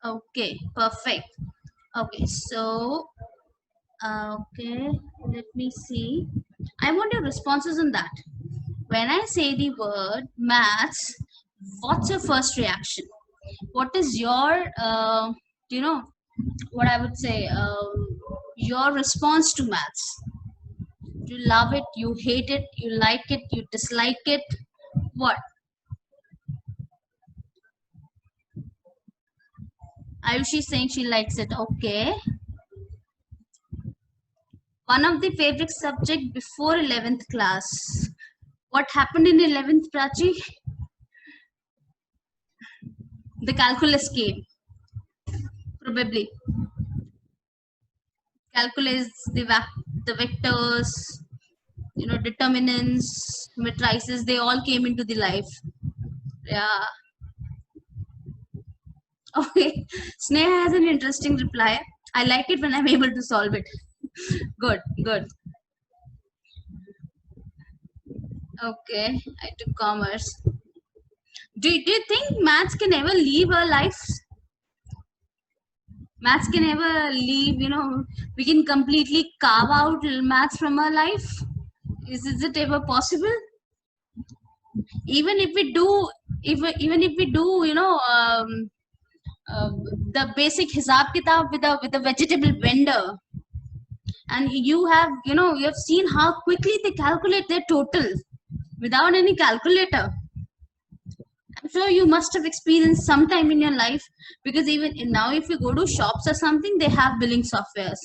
Okay, perfect. Okay, so okay, let me see. I want your responses on that. When I say the word maths, what's your first reaction? What is your, you know, what I would say, your response to maths? You love it, you hate it, you like it, you dislike it. What? Ayushi saying she likes it. Okay. One of the favorite subject before 11th class. What happened in 11th, Prachi? The calculus came. Probably. Calculus, the vectors, determinants, matrices, they all came into the life. Yeah. Okay. Sneha has an interesting reply. I like it when I'm able to solve it. Good, good. Okay. I took commerce. Do you think maths can ever leave our life? Maths can ever leave, we can completely carve out maths from our life? Is it ever possible? Even if we do, even if we do, uh, the basic hisab kitab with a vegetable vendor, and you have seen how quickly they calculate their total without any calculator. I'm sure you must have experienced sometime in your life, because even now, if you go to shops or something, they have billing softwares.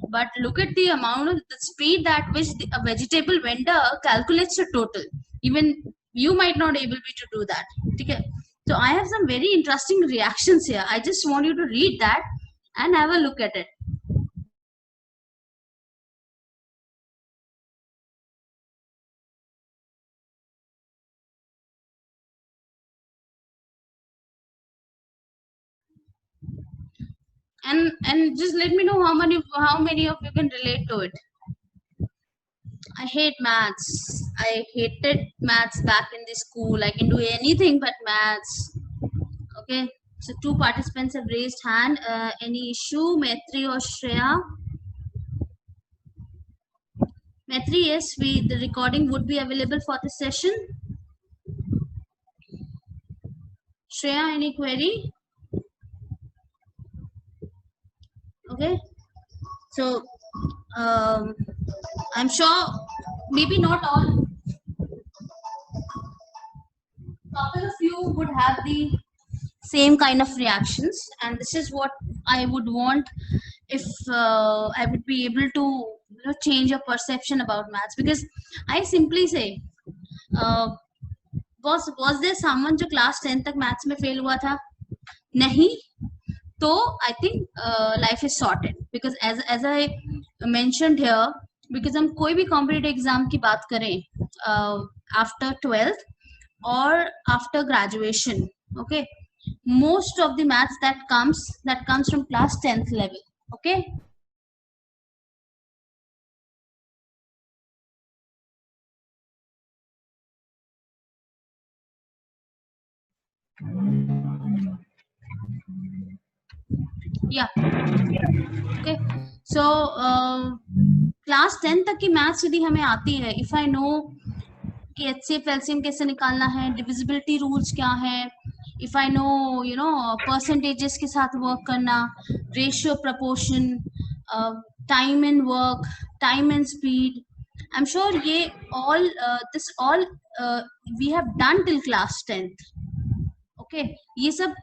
But look at the amount of the speed at which a vegetable vendor calculates the total. Even you might not able be to do that. Okay. So I have some very interesting reactions here. I just want you to read that and have a look at it. And just let me know how many of you can relate to it. I hate maths. I hated maths back in the school. I can do anything but maths. Okay. So two participants have raised hand. Any issue, Maitri or Shreya? Maitri, yes, the recording would be available for the session. Shreya, any query? Okay. So I'm sure maybe not all. Couple of you would have the same kind of reactions, and this is what I would want if I would be able to change your perception about maths. Because I simply say, uh, was there someone जो class 10 तक maths में fail हुआ था? नहीं. तो I think life is sorted, because as I mentioned here, because हम कोई भी competitive exam की बात करें after 12th or after graduation, okay, most of the maths that comes from class 10th level. Okay. Yeah. Okay. So class 10 तक की maths यदि हमें आती है, if I know कि HCF LCM कैसे निकालना है, divisibility rules क्या है, if I know percentages के साथ work करना, ratio, proportion, time and work, time and speed, I'm sure ये all this all we have done till class 10th. Okay, ये सब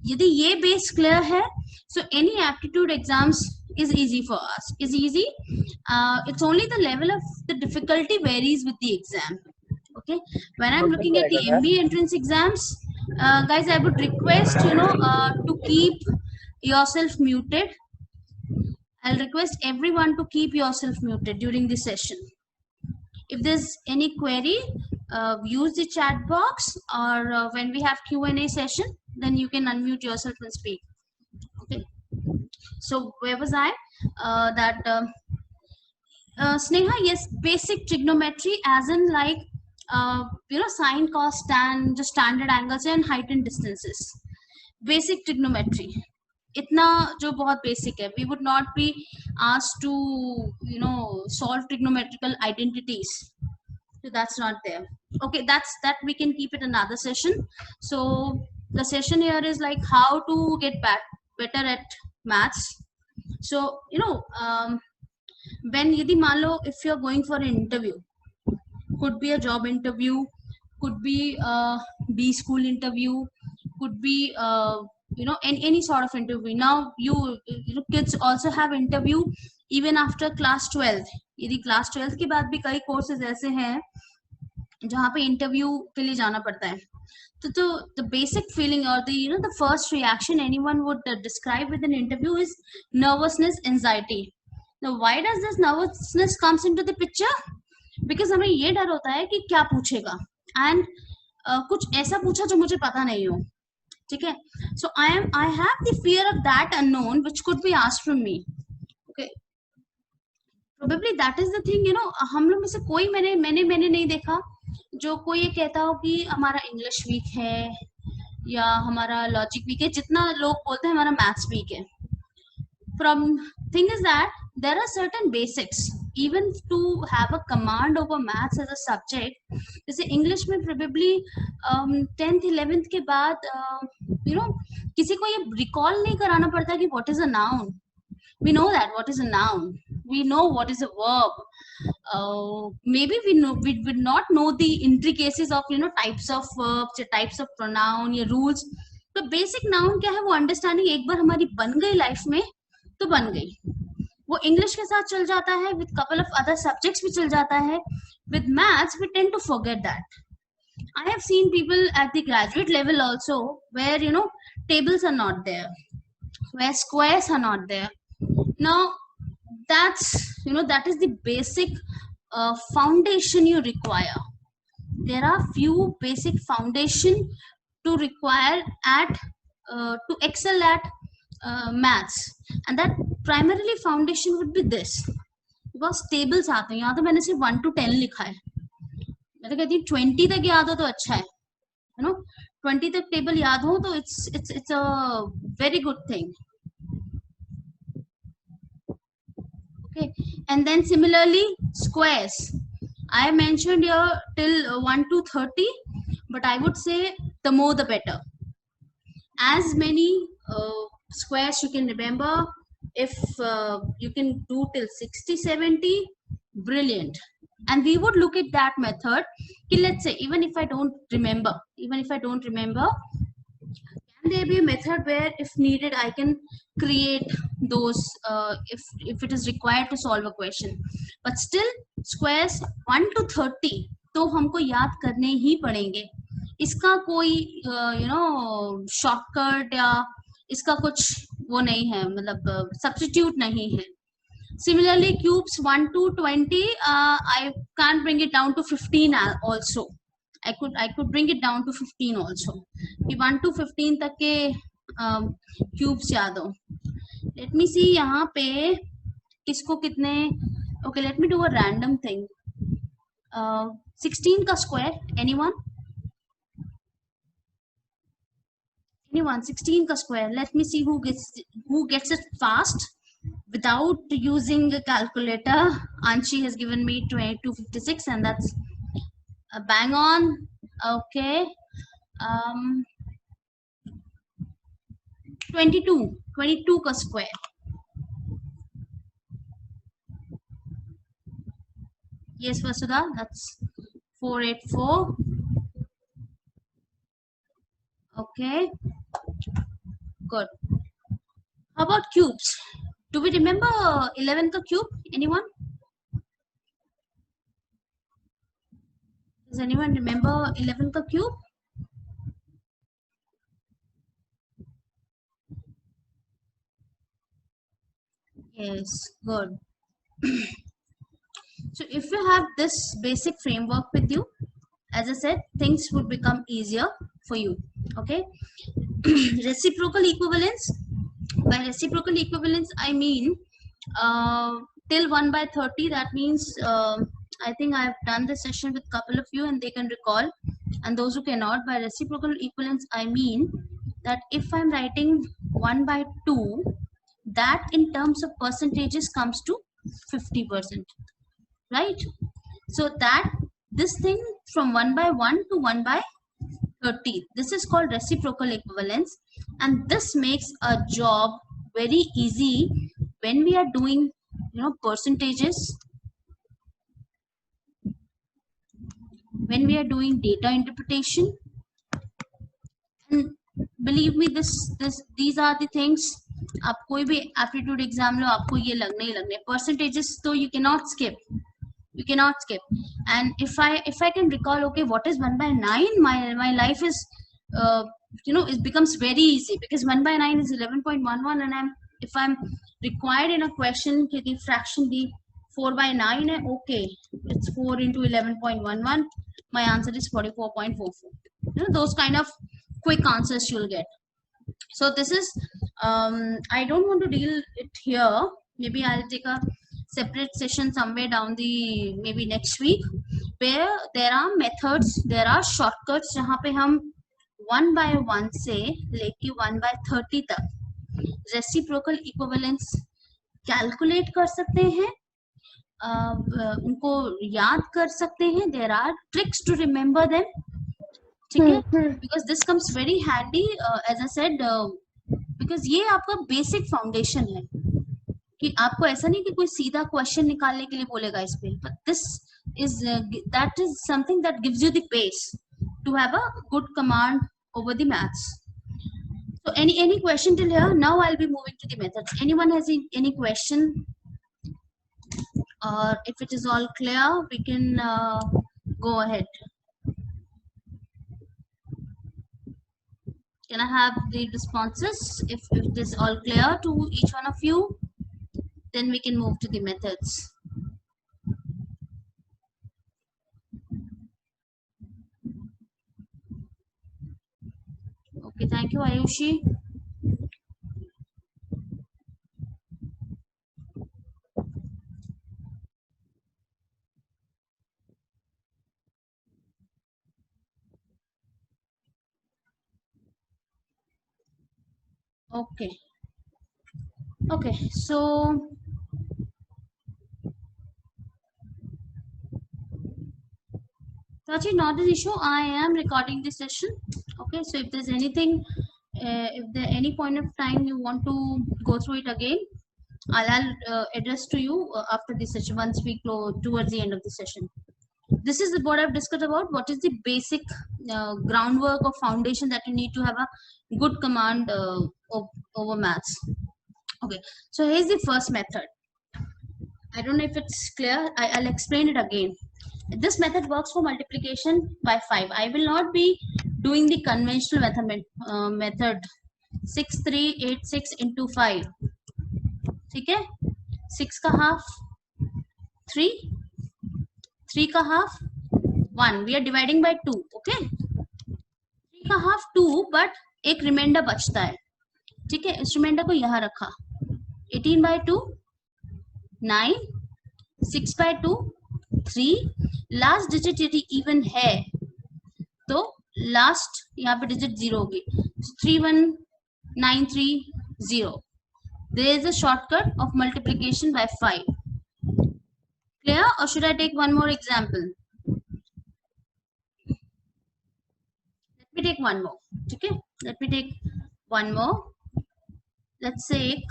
यदि ये base clear है, so any aptitude exams is easy for us. Is easy. It's only the level of the difficulty varies with the exam. Okay, when I'm looking at the MBA entrance exams, guys, I would request to keep yourself muted. I'll request everyone to keep yourself muted during the session. If there's any query, use the chat box, or when we have Q&A session, then you can unmute yourself and speak. Okay. So where was I? Sneha, yes, basic trigonometry, as in like sine, cos, tan, just standard angles and height and distances. Basic trigonometry, इतना जो बहुत basic है. We would not be asked to solve trigonometrical identities. So that's not there. Okay, that we can keep it another session. So the session here is like how to get better at maths. So when यदि मान लो if you're going for an interview, could be a job interview, could be a B school interview, could be any sort of interview. Now kids also have interview even after class 12. यदि class 12 के बाद भी कई courses ऐसे हैं जहाँ पे interview के लिए जाना पड़ता है. तो the basic feeling or the first reaction anyone would describe with an interview is nervousness, anxiety. Now why does this nervousness comes into the picture? Because हमें ये डर होता है कि क्या पूछेगा, and कुछ ऐसा पूछा जो मुझे पता नहीं हो. ठीक है. So I have the fear of that unknown which could be asked from me. Okay, probably that is the thing. हम लोग में से कोई मैंने नहीं देखा जो कोई ये कहता हो कि हमारा इंग्लिश वीक है या हमारा लॉजिक वीक है. जितना लोग बोलते हैं हमारा मैथ्स वीक है. From thing is that there are certain basics even to have a command over maths as a subject. जैसे इंग्लिश में probably 10th 11th के बाद किसी को ये रिकॉल नहीं कराना पड़ता कि what is a noun. We know that what is a noun. We know what is a verb. Maybe we would not know the intricacies of types of verbs, types of pronoun या rules. तो basic noun क्या है वो understanding एक बार हमारी बन गई life में तो बन गई. वो इंग्लिश के साथ चल जाता है, with couple of other subjects भी चल जाता है. With maths we tend to forget that. I have seen people at the graduate level also where tables are not there, where squares are not there. Now that is the basic foundation you require. There are few basic foundation to require at to excel at maths, and that primarily foundation would be this. because tables आते हैं. यहाँ तो मैंने सिर्फ 1 to 10 लिखा है. मैं तो कहती हूँ 20 तक याद हो तो अच्छा है. 20 तक टेबल याद हो तो it's a very good thing. Okay, and then similarly squares. I mentioned here till 1 to 30, but I would say the more the better. As many squares you can remember, if you can do till 60 70, brilliant. And we would look at that method. Let's say even if I don't remember, can there be a method where if needed I can create those if it is required to solve a question. But still squares 1 to 30 तो हमको याद करने ही पड़ेंगे. इसका कोई shortcut या इसका कुछ वो नहीं है, मतलब सब्स्टिट्यूट नहीं है. Similarly cubes 1 to 20, I can't bring it down to 15 also. I could bring it down to 15 also. 1 to 15 तक के cubes याद हो. Let me see यहाँ पे किसको कितने. Okay, let me do a random thing. 16 का square, anyone? 16 का square. Let me see who gets it fast without using a calculator. Anshi has given me 2256 and that's a bang on. Okay. 22 का square. Yes, Vasudha, that's 484. Okay, good. How about cubes? Do we remember 11 ka cube? Anyone? Does anyone remember 11 ka cube? Yes, good. So if you have this basic framework with you, as I said, things would become easier for you. Okay. Reciprocal equivalence. By reciprocal equivalence I mean till 1 by 30. That means I think I have done this session with couple of you and they can recall, and those who cannot. By reciprocal equivalence I mean that if I'm writing 1 by 2, that in terms of percentages comes to 50%, right? So that this thing from 1 by 1 to 1 by 30, this is called reciprocal equivalence, and this makes a job very easy when we are doing, percentages, when we are doing data interpretation. And believe me, these are the things, आप कोई भी aptitude exam लो, आपको ये लगने ही लगने. Percentages तो you cannot skip. And if I can recall, okay, what is 1 by 9, my life is it becomes very easy, because 1 by 9 is 11.11, and if I'm required in a question कि the fraction the 4 by 9 है, okay, it's 4 into 11.11, my answer is 44.44. Those kind of quick answers you'll get. So this is I don't want to deal it here. Maybe I'll take a separate session somewhere down the maybe next week, where there are methods, there are shortcuts, जहाँ पे हम 1 by 1 से लेके 1 by 30 तक reciprocal equivalence calculate कर सकते हैं, उनको याद कर सकते हैं. There are tricks to remember them, ठीक है, because this comes very handy, as I said, because ये आपका बेसिक फाउंडेशन है, कि आपको ऐसा नहीं कि कोई सीधा क्वेश्चन निकालने के लिए बोलेगा इस पे, but this is that is something that gives you the base to have a good command over the maths. So any question till here? Now I'll be moving to the methods. Anyone has any question, or if it is all clear, we can go ahead. Can I have the responses? If it is all clear to each one of you, then we can move to the methods. Okay, thank you, Ayushi. Okay, so Prachi, not an issue. I am recording this session. Okay, so if there's anything, if there any point of time you want to go through it again, I'll address to you after this session, once we go towards the end of the session. This is what I've discussed about. What is the basic groundwork or foundation that you need to have a good command over maths. Okay, so here's the first method. I don't know if it's clear. I'll explain it again. This method works for multiplication by 5. I will not be doing the conventional method 6386 into 5. ठीक है? 6 का half 3, 3 का half 1. We are dividing by 2. Okay? 3 का half 2, but एक reminder बचता है. ठीक है? इस रिमाइंडर को यहाँ रखा. 18 by 2 9, 6 by 2 3. लास्ट डिजिट यदि इवन है तो लास्ट यहाँ पे डिजिट 0 होगी. 31930. There is a shortcut of multiplication by 5. Clear? Or should I take one more example? Let me take one more. Okay? Let me take one more. Let's say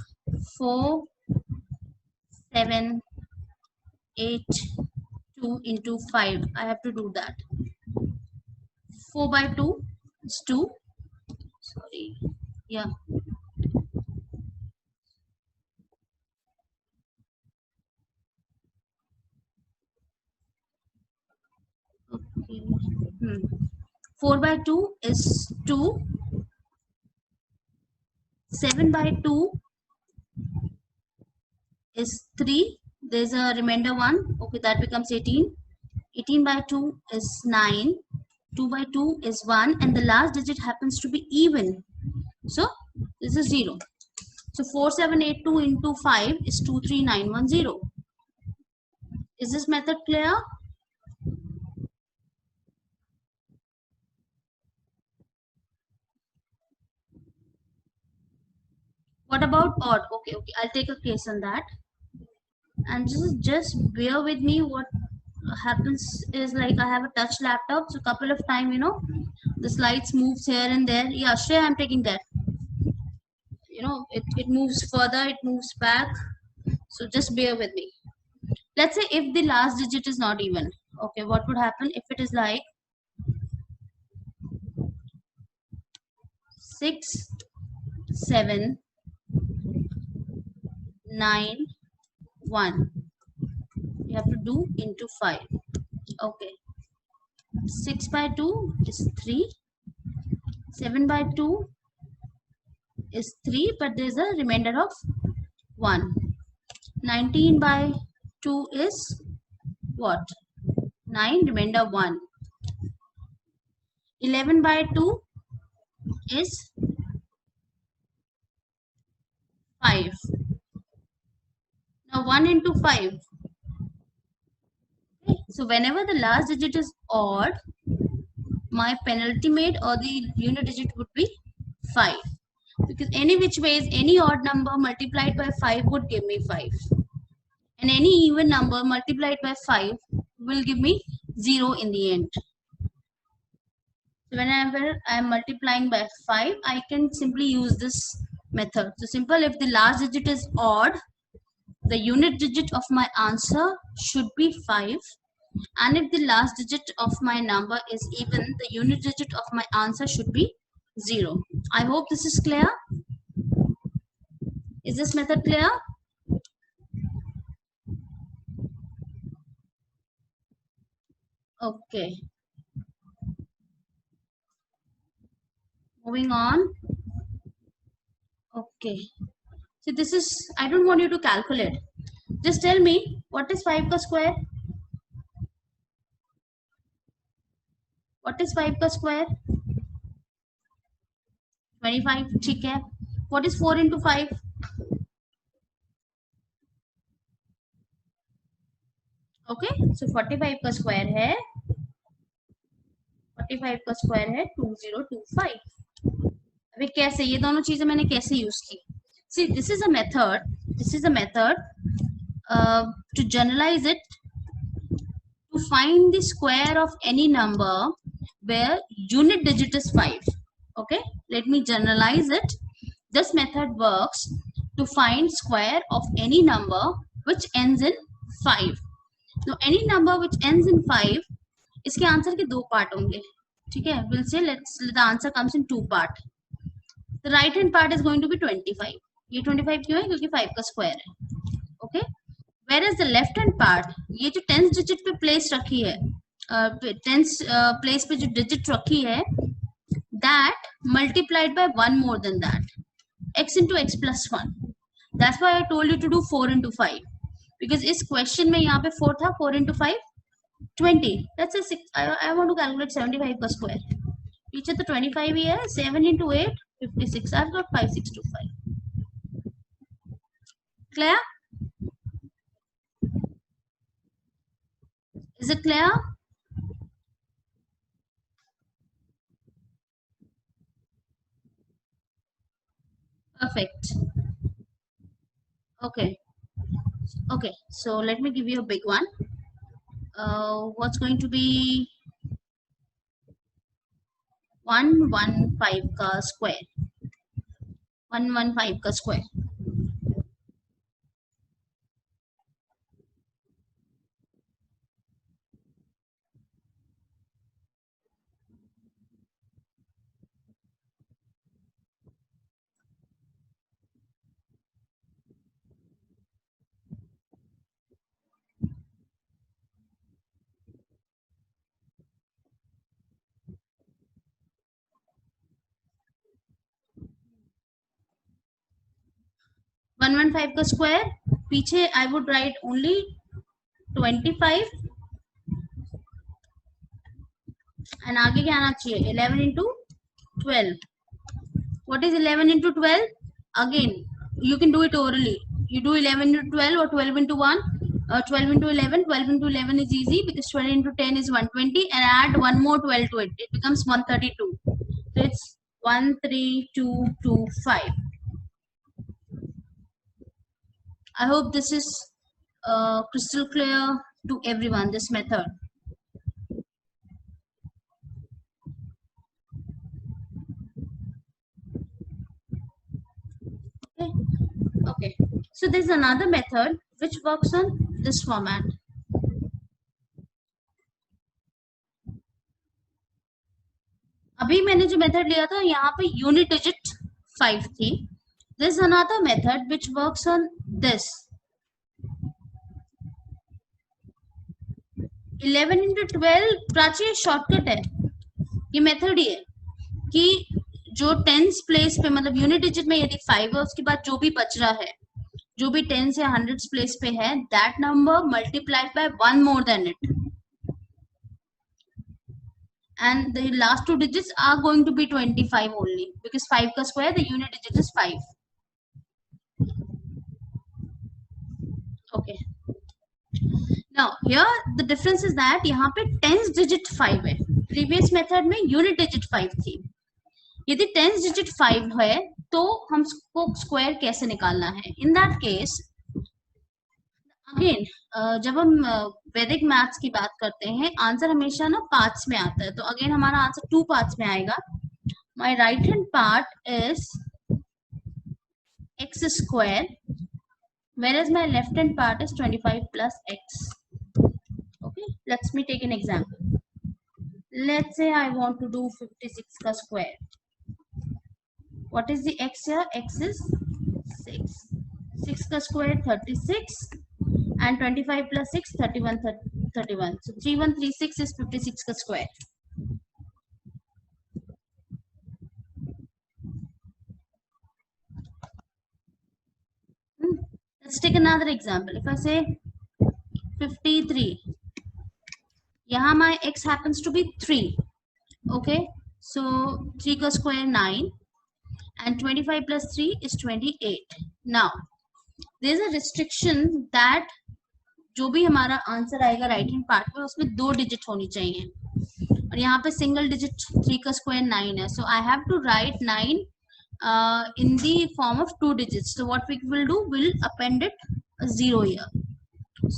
4, 7, 8, 2 into 5. I have to do that. 4 by 2 is 2. Sorry. Yeah. Okay. 4 by 2 is 2. 7 by 2 is 3. There's a remainder 1. Okay, that becomes 18. 18 by 2 is 9. 2 by 2 is 1. And the last digit happens to be even. So, this is 0. So, 4782 into 5 is 23910. Is this method clear? What about odd? Okay, I'll take a case on that. And just bear with me. What happens is, like, I have a touch laptop, so couple of time, the slides moves here and there. Yeah, sure, I'm taking that. It moves further, it moves back. So just bear with me. Let's say if the last digit is not even. Okay, what would happen if it is like 6, 7, 9, 1? You have to do into 5. Okay. 6 by 2 is 3. 7 by 2 is 3, but there's a remainder of 1. 19 by 2 is what? 9, remainder 1. 11 by 2 is 5. Now 1 into 5. Okay. So whenever the last digit is odd, my penultimate or the unit digit would be 5. Because any which ways, any odd number multiplied by 5 would give me 5. And any even number multiplied by 5 will give me 0 in the end. So whenever I am multiplying by 5, I can simply use this method. So simple, if the last digit is odd, the unit digit of my answer should be 5. And if the last digit of my number is even, the unit digit of my answer should be 0. I hope this is clear. Is this method clear? Okay. Moving on. Okay. So this is, I don't want you to calculate. Just tell me, what is 5 ka square? What is 5 ka square? 25. ठीक है. What is 4 into 5? Okay. So 45 का square है. 45 का square है 2025. अभी कैसे, ये दोनों चीजें मैंने कैसे यूज की? See, this is a method. To generalize it, to find the square of any number where unit digit is 5. Okay, let me generalize it. This method works to find square of any number which ends in 5. Now any number which ends in 5, इसके answer के 2 part होंगे. ठीक है, we'll say the answer comes in 2 part. The right hand part is going to be 25. ये 25 क्यों है? क्योंकि 5 का स्क्वायर है. Okay. Whereas the left hand part, ये जो 10th digit पे place रखी है, 10th place पे जो digit रखी है, that multiplied by 1 more than that, x into x plus 1. That's why I told you to do 4 into 5. Because इस question में यहाँ पे 4 था, 4 into 5, 20. That's a 6. I want to calculate 75 का square. पीछे तो 25 ही है. 7 into 8, 56. I've got 5625. Clear? Is it clear? Perfect. Okay. Okay. So let me give you a big one. What's going to be 115 का square? 115 का square. One 115 का square, पीछे I would write only 25 and आगे क्या आना चाहिए? 11 into 12. What is 11 into 12? Again, you can do it orally. You do 11 into 12 or 12 into 1. 12 into 11. 12 into 11 is easy because 12 into 10 is 120, and add one more 12 to it. It becomes 132. So it's 13225. I hope this is crystal clear to everyone, this method. Okay. Okay. So there's another method which works on this format. अभी मैंने जो method लिया था यहाँ पे unit digit 5 थी. There's another method which works on this. 11 into 12 Prachi shortcut है. ये मेथड ही है कि जो टेंस प्लेस पे मतलब यूनिट डिजिट में यदि 5 है उसके बाद जो भी बच रहा है, जो भी टेंस या हंड्रेड्स प्लेस पे है, that number multiplied by one more than it, and the last two digits are going to be 25 only because 5 ka square, the unit digit is 5. Okay, now here the difference is that yahan pe tens digit 5 hai, previous method mein unit digit 5 thi. यदि tens digit 5 है तो हमको square कैसे निकालना है? In that case again जब हम वैदिक मैथ्स की बात करते हैं आंसर हमेशा ना पार्ट्स में आता है, तो अगेन हमारा आंसर 2 पार्ट्स में आएगा. My right hand part is x square whereas my left hand part is 25 plus x. Okay, let's me take an example. Let's say I want to do 56 ka square. What is the x here? X is 6. 6 ka square 36 and 25 plus 6 31 31. So 3136 is 56 ka square. Let's take another example. If I say 53, यहाँ my x happens to be 3. Okay, so 3 ka square 9 and 25 plus 3 is 28. Now there is a restriction that जो भी हमारा answer आएगा right hand part में उसमें 2 digit होनी चाहिए, और यहाँ पे सिंगल डिजिट 3 का स्क्वायर 9 है, so I have to write 9 in the form of 2 digits. So what we will do, we'll append it a 0 here.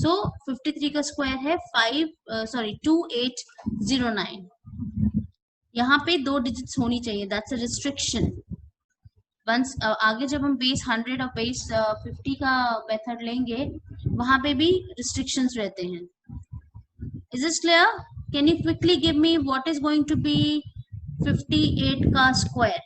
So 53 का स्क्वायर है 2809. यहाँ पे 2 डिजिट्स होनी चाहिए, that's a restriction. वंस आगे जब हम बेस 100 और बेस 50 का मेथड लेंगे वहां पे भी रिस्ट्रिक्शंस रहते हैं. Is this clear? Can you quickly give me what is going to be 58 का स्क्वायर?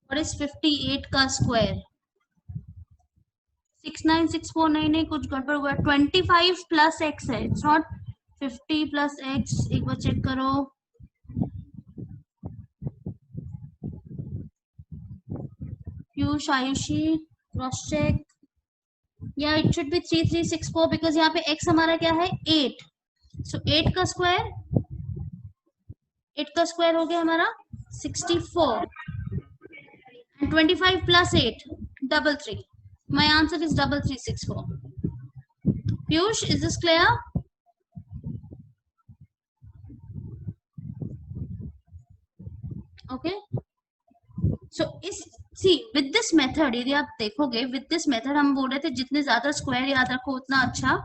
व्हाट इज 58 का स्क्वायर? 69649 है, कुछ गड़बड़ हुआ है. 25 प्लस x है, इट्स नॉट 50 प्लस x. एक बार चेक करो. Piyush, Ayushi, cross check. या इट शुड बी 3364 बिकॉज यहाँ पे x हमारा क्या है 8. सो 8 का स्क्वायर, 8 का स्क्वायर हो गया हमारा 64 and 25 plus 8 33. My answer is 3364. Piyush, is this clear? Okay. So see with this method, यदि आप देखोगे with this method हम बोल रहे थे जितने ज्यादा स्क्वायर याद रखो उतना अच्छा.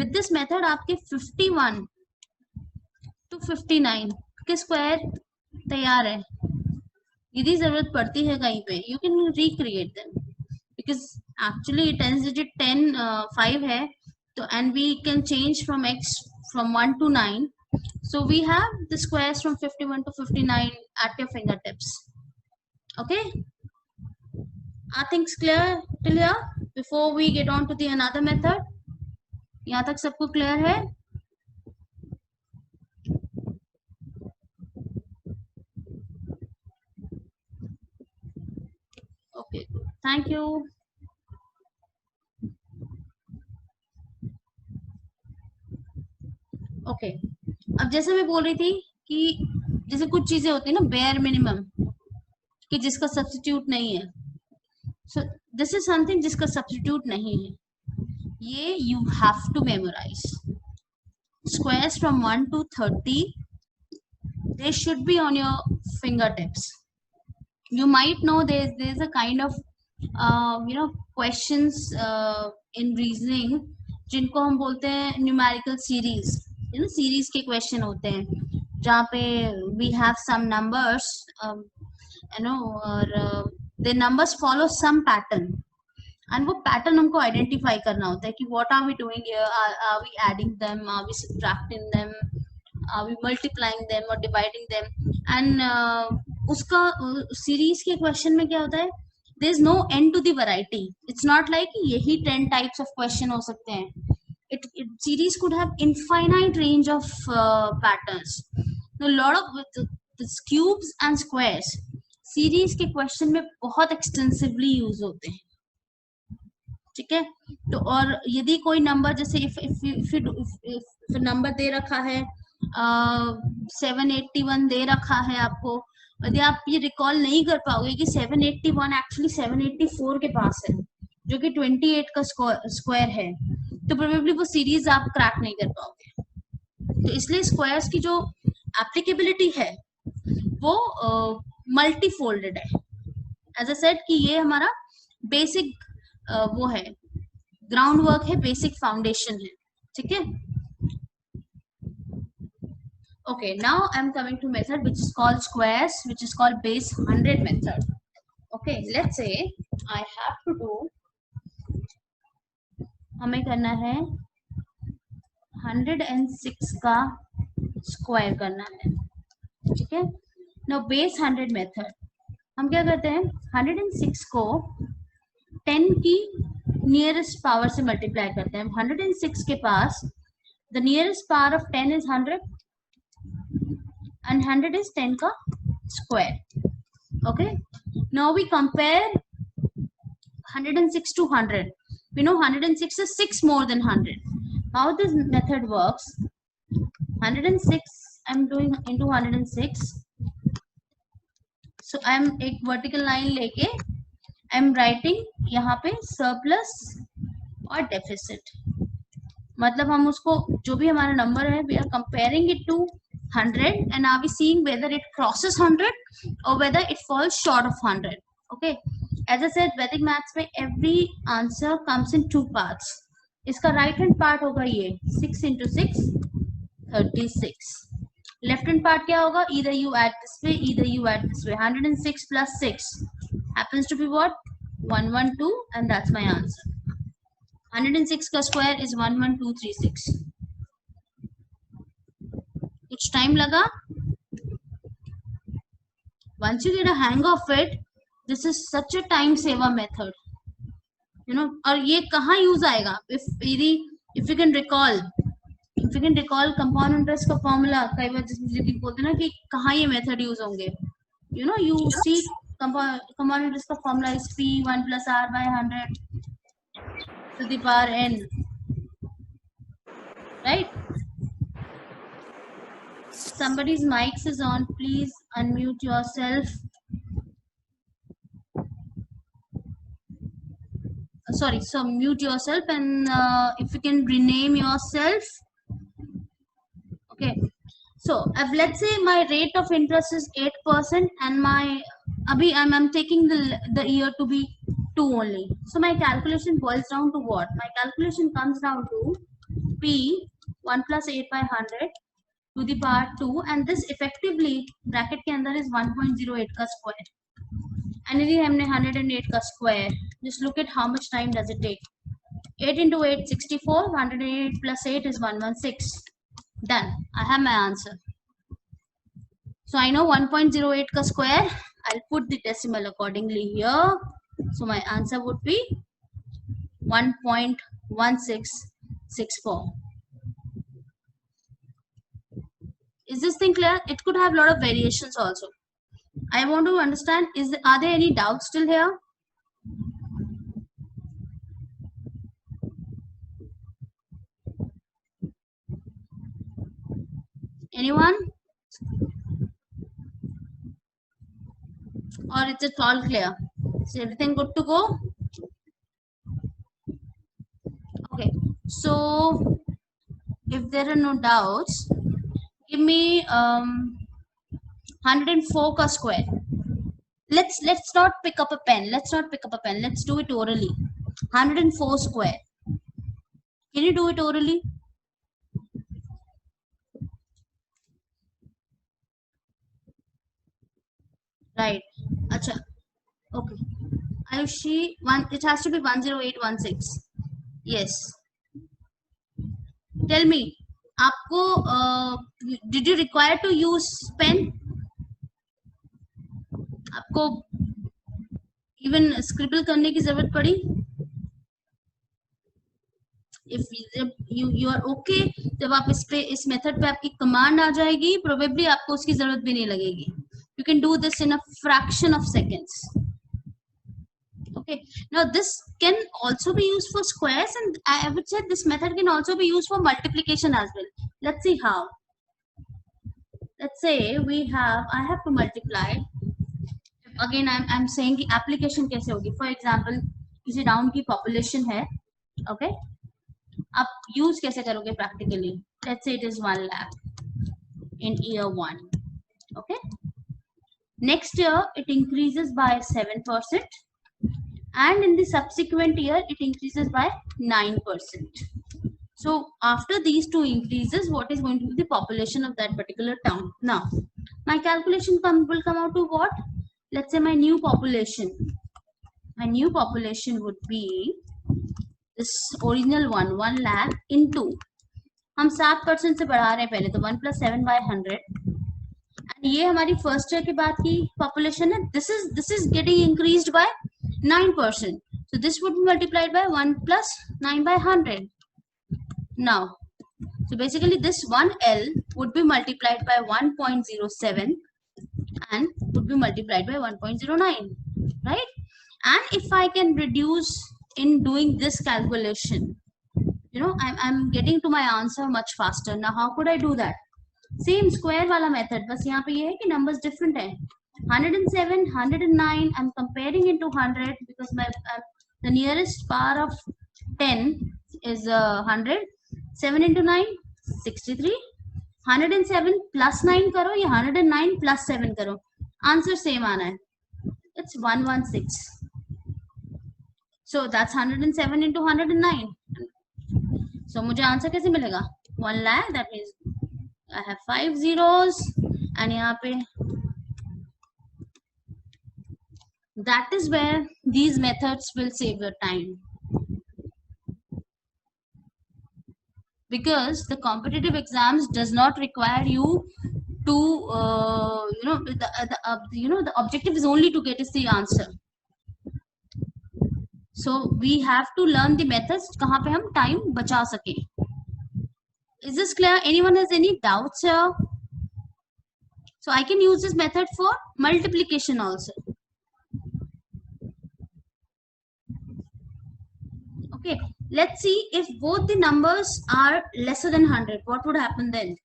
With this method आपके 51 to 59 के स्क्वायर तैयार है. यदि जरूरत पड़ती है कहीं पे you can recreate them because actually tens digit 5 है तो and we can change from x from 1 to 9, so we have the squares from 51 to 59 at your fingertips. Okay, are things clear till here before we get on to the another method? यहाँ तक सबको clear है? Okay, thank you. Okay, अब जैसे मैं बोल रही थी कि जैसे कुछ चीजें होती है ना बेयर मिनिमम कि जिसका सब्स्टिट्यूट नहीं है, सो दिस इज समथिंग जिसका सब्स्टिट्यूट नहीं है, ये you have to memorize. squares from 1 to 30, they should be on your fingertips. You might know there's a kind of questions in reasoning जिनको हम बोलते हैं न्यूमेरिकल सीरीज, सीरीज के question होते हैं जहाँ पे we have some numbers, और the numbers follow some pattern, and वो पैटर्न हमको आइडेंटिफाई करना होता है कि what are we doing here, are we adding them, are we subtracting them, are we multiplying them और डिवाइडिंग देम, एंड उसका series के क्वेश्चन में क्या होता है, there is no end to the variety. It's not like यही 10 types of question हो सकते हैं. it series could have infinite range of patterns. A lot of the cubes and squares series के क्वेश्चन में बहुत एक्सटेंसिवली यूज होते हैं. ठीक है, तो और यदि कोई नंबर जैसे इफ नंबर दे रखा है 781 दे रखा है आपको, यदि आप ये रिकॉल नहीं कर पाओगे कि 781 एक्चुअली 784 के पास है जो कि 28 का स्क्वायर है, तो प्रोबेबली वो सीरीज आप क्रैक नहीं कर पाओगे. तो इसलिए स्क्वायर्स की जो एप्लीकेबिलिटी है वो मल्टी फोल्डेड है. एज अ सेड कि ये हमारा बेसिक वो है, ग्राउंड वर्क है, बेसिक फाउंडेशन है. ठीक है, okay, now I'm coming to method which is called squares, which is called base 100 method. Okay, let's say I have to do, हमें करना है 106 का स्क्वायर करना है. ठीक है, now base 100 method हम क्या करते हैं, 106 को 10 की नियरेस्ट पावर से मल्टीप्लाई करते हैं. 106 के पास the nearest power of 10 is 100 and 100 is 10 का square. Okay, now we compare 106 to 100. We know 106 is 6 more than 100. How this method works, 106 I'm doing into 106, so I'm एक vertical line लेके I'm writing यहाँ पे surplus और deficit. मतलब हम उसको जो भी हमारा नंबर है, we are comparing it to 100 and are we seeing whether it crosses 100 or whether it falls short of 100. Okay, as I said, Vedic maths में every answer comes in two parts. इसका right hand part होगा ये 6 into 6 36. Left hand part क्या होगा, either you add this way, either you add this way. 106 plus 6 happens to be what, 112, and that's my answer. 106 का square is 11236. कुछ time लगा. once you get a hang of it, this is such a time saver method, you know. और ये कहाँ use आएगा, if you can recall compound interest का formula, कई बार जिसमें बोलते हैं ना कि कहाँ ये मेथड यूज होंगे, you know, you see compound interest का formula is P1 plus R by 100 to the power n, right? Somebody's mic is on, please unmute yourself. Sorry, so mute yourself, and if you can rename yourself. Okay, so let's say my rate of interest is 8% and my abhi I'm taking the year to be 2 only. So my calculation boils down to what? My calculation comes down to P 1 plus 8 by 100 to the power 2, and this effectively bracket के अंदर is 1.08 का square. And यदि हमने 108 का square, just look at how much time does it take. 8 into 8 64, 108 plus 8 is 116. Done, I have my answer. So I know 1.08 का square. I'll put the decimal accordingly here. So my answer would be 1.1664. Is this thing clear? It could have a lot of variations also. I want to understand, are there any doubts still here? Anyone? Or is it all clear? Is everything good to go? Okay, so if if there are no doubts, give me 104 ka square. Let's not pick up a pen. Let's not pick up a pen. Let's do it orally. 104 square. Can you do it orally? Right. Acha. Okay. Ayushi, it has to be 10816. Yes. Tell me, आपको did you require to use pen? आपको even scribble करने की जरूरत पड़ी? If you are okay, जब आप इस method पे आपकी कमांड आ जाएगी, probably आपको उसकी जरूरत भी नहीं लगेगी. You can do this in a fraction of seconds. Okay. Now this can also be used for squares, and I would say this method can also be used for multiplication as well. Let's see how. Let's say I have to multiply. Again, I'm saying कि application कैसे होगी. For example, किसी round की population है, okay? आप use कैसे करोगे practically? Let's say it is 1 lakh in year 1, okay? Next year it increases by 7%, and in the subsequent year it increases by 9%. So after these two increases, what is going to be the population of that particular town? Now, my calculation will come out to what? Let's say my new population would be this original 1 lakh into, हम 7% से बढ़ा रहे हैं पहले तो 1 plus 7 by 100, and ये हमारी first year के बाद की population है. This is getting increased by 9%. So this would be multiplied by 1 plus 9 by 100. Now, so basically this 1L would be multiplied by 1.07 and would be multiplied by 1.09, right? And if I can reduce in doing this calculation, you know, I'm getting to my answer much faster. Now, how could I do that? Same square wala method, बस यहाँ पे ये है कि numbers different है. 107, 109, I'm comparing into 100 because the nearest power of 10 is 100. 7 into 9, 63. 107 plus 9 करो या 109 plus 7 करो, आंसर सेम आना है. It's 116. So that's 107 into 109. So मुझे आंसर कैसे मिलेगा? 1 lakh. That means I have 5 zeros, and यहाँ पे that is where these methods will save your time, because the competitive exams does not require you to the objective is only to get us the answer. So we have to learn the methods कहाँ पे हम time बचा सके. Is this clear? Anyone has any doubts here? So I can use this method for multiplication also. Okay, let's see if both the numbers are lesser than 100. What would happen then?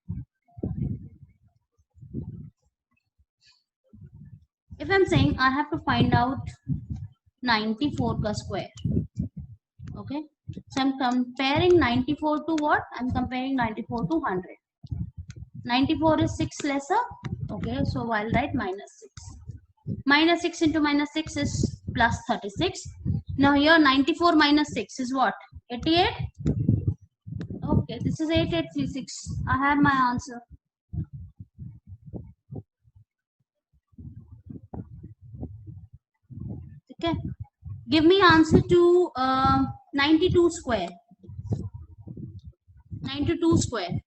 If I'm saying I have to find out 94 ka square. Okay, so I'm comparing 94 to what? I'm comparing 94 to 100. 94 is 6 lesser. Okay, so I'll write minus 6. Minus 6 into minus 6 is plus 36. Now here 94 minus 6 is what? 88. Okay, this is 8836. I have my answer. Okay, give me answer to 92 square. 92 square.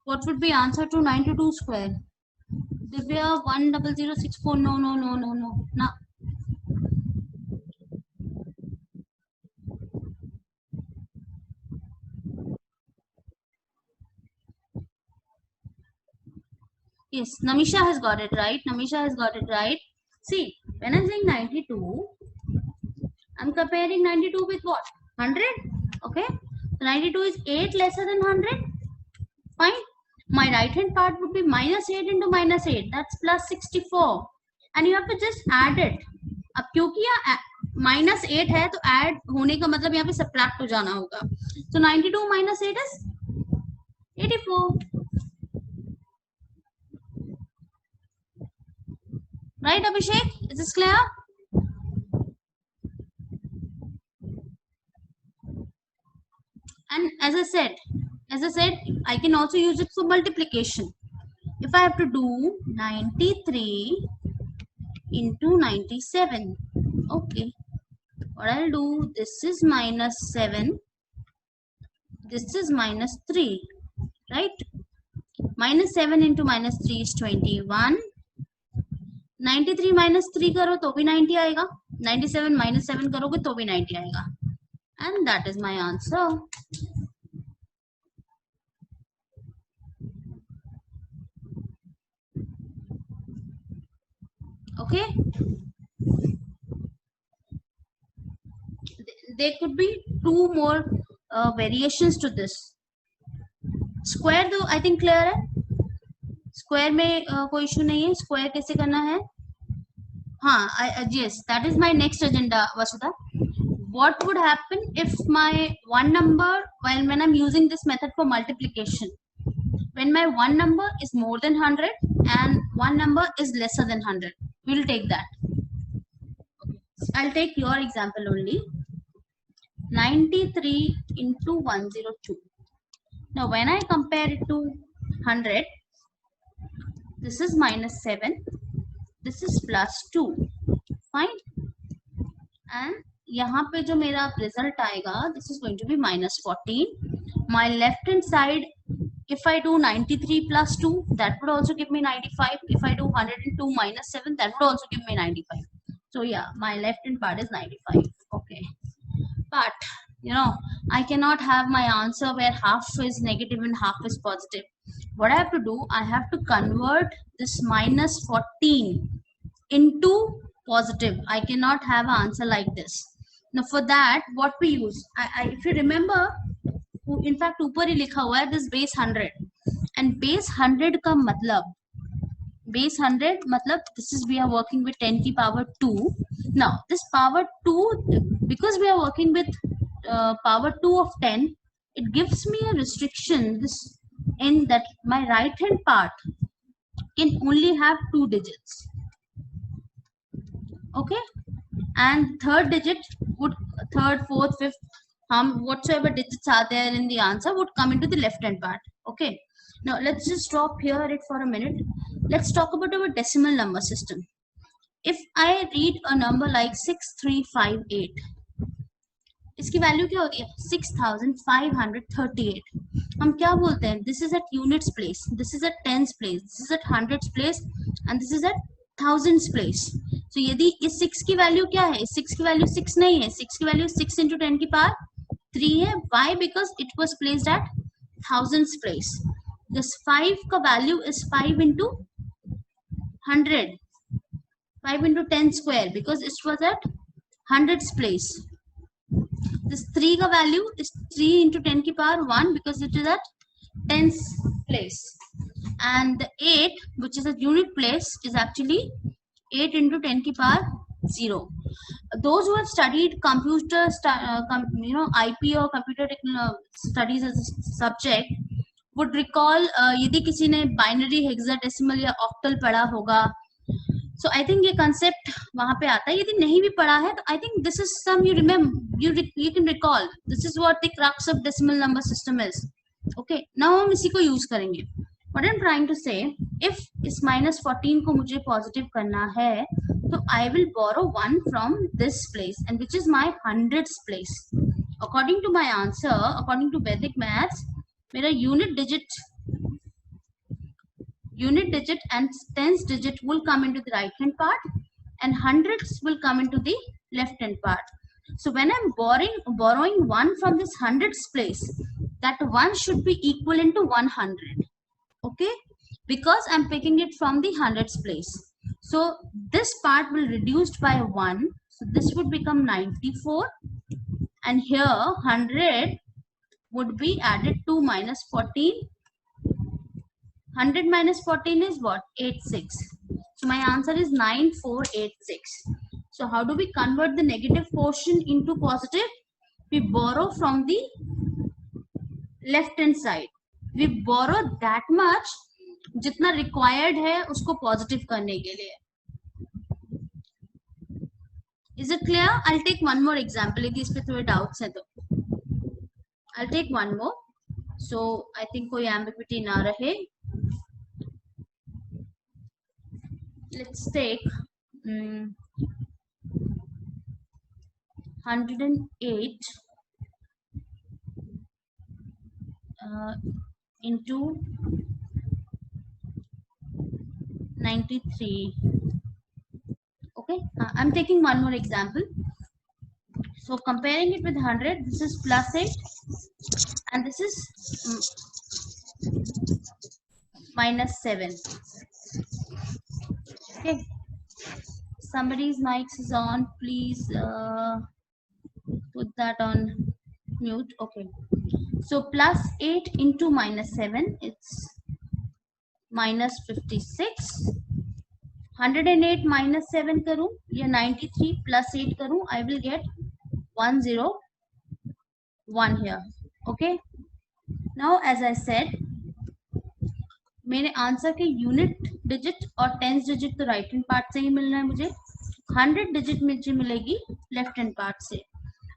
What would be answer to 92 square? Divya 10064. No. Now. Yes, Namisha has got it right. Namisha has got it right. See, when I'm saying 92, I'm comparing 92 with what? 100. Okay. So 92 is 8 lesser than 100. Fine. My right hand part would be minus 8 into minus 8, that's plus 64, and you have to just add it. अब क्योंकि यहाँ minus 8 है तो add होने का मतलब यहाँ पे सब्ट्रैक्ट हो जाना होगा. So 92 minus 8 is 84. Right, Abhishek? Is this clear? And as I said, I can also use it for multiplication. If I have to do 93 into 97, okay, what I'll do, this is minus 7, this is minus 3, right? Minus 7 into minus 3 is 21. 93 minus 3 करो तो भी 90 आएगा. 97 minus 7 करोगे तो भी 90 आएगा. And that is my answer. Okay. There could be two more variations to this. Square though I think clear है. Square में कोई issue नहीं है. Square कैसे करना है? हाँ, yes, that is my next agenda, Vasudha. What would happen if my one number, when I'm using this method for multiplication, when my one number is more than 100 and one number is lesser than 100, we'll take that. I'll take your example only. 93 into 102. Now when I compare it to 100, this is minus 7, this is plus 2, fine. And यहाँ पे जो मेरा result आएगा, this is going to be minus 14. My left hand side, if I do 93 plus 2, that would also give me 95. If I do 102 minus 7, that would also give me 95. So yeah, my left hand part is 95. Okay. But you know, I cannot have my answer where half is negative and half is positive. What I have to do, I have to convert this minus 14 into positive. I cannot have an answer like this. Now for that, what we use, if you remember, in fact ऊपर ही लिखा हुआ है this base 100, and base 100 का मतलब, base 100 मतलब this is, we are working with 10 की power 2. Now this power 2, because we are working with power 2 of 10, it gives me a restriction this in that my right hand part can only have 2 digits. Okay, and third digit would, third, fourth, fifth, whatsoever digits are there in the answer would come into the left hand part. Okay, now let's just stop here it for a minute. Let's talk about our decimal number system. If I read a number like 6358, इसकी value क्या होती है? 6538. हम क्या बोलते हैं? This is at units place, this is at tens place, this is at hundreds place, and this is at thousands place. So यदि इस 6 की वैल्यू क्या है? इस 6 की वैल्यू 6 नहीं है. 6 की वैल्यू 6 into 10 की पावर 3 है. Why? Because it was placed at thousands place. This 5 का value is 5 into 100, 5 into 10 square, because it was at hundreds place. This 3 का value is 3 into 10 की power 1, because it is at tens place. And the 8, which is at unit place, is actually 8 into 10 की power 0. Those who have studied computer, IP or computer studies as a subject would recall, यदि किसी ने binary, hexadecimal या octal पढ़ा होगा, so I think ये concept वहाँ पे आता है. यदि नहीं भी पढ़ा है तो I think this is some you remember, you can recall. This is what the crux of decimal number system is. Okay, now हम इसी को use करेंगे. What I'm trying to say, if इस minus 14 को मुझे positive करना है तो I will borrow 1 from this place, and which is my hundreds place. According to my answer, according to Vedic maths, मेरा unit digit and tens digit will come into the right hand part, and hundreds will come into the left hand part. So when I'm borrowing 1 from this hundreds place, that 1 should be equivalent to 100. Okay, because I'm picking it from the hundreds place. So this part will reduced by 1, so this would become 94, and here 100 would be added to minus 14, 100 minus 14 is what? 86. So my answer is 9486. So how do we convert the negative portion into positive? We borrow from the left hand side. We borrow that much जितना required है उसको positive करने के लिए. Is it clear? I'll take one more example. यदि इस पे थोड़े doubts हैं तो I'll take one more. So I think कोई ambiguity ना रहे. Let's take 108 into 93. Okay, I'm taking one more example. So comparing it with 100, this is plus 8 and this is minus 7. Okay, somebody's mic is on, please put that on mute. Okay, so plus 8 into minus 7, it's minus 56. 108 minus 7 करूं या 93 plus 8 करूं, I will get 101 here. Okay, now as I said, मेरे answer के unit digit और tens digit तो right hand part से ही मिल रहा है मुझे. 100 डिजिट मुझे मिलेगी लेफ्ट हैंड पार्ट से.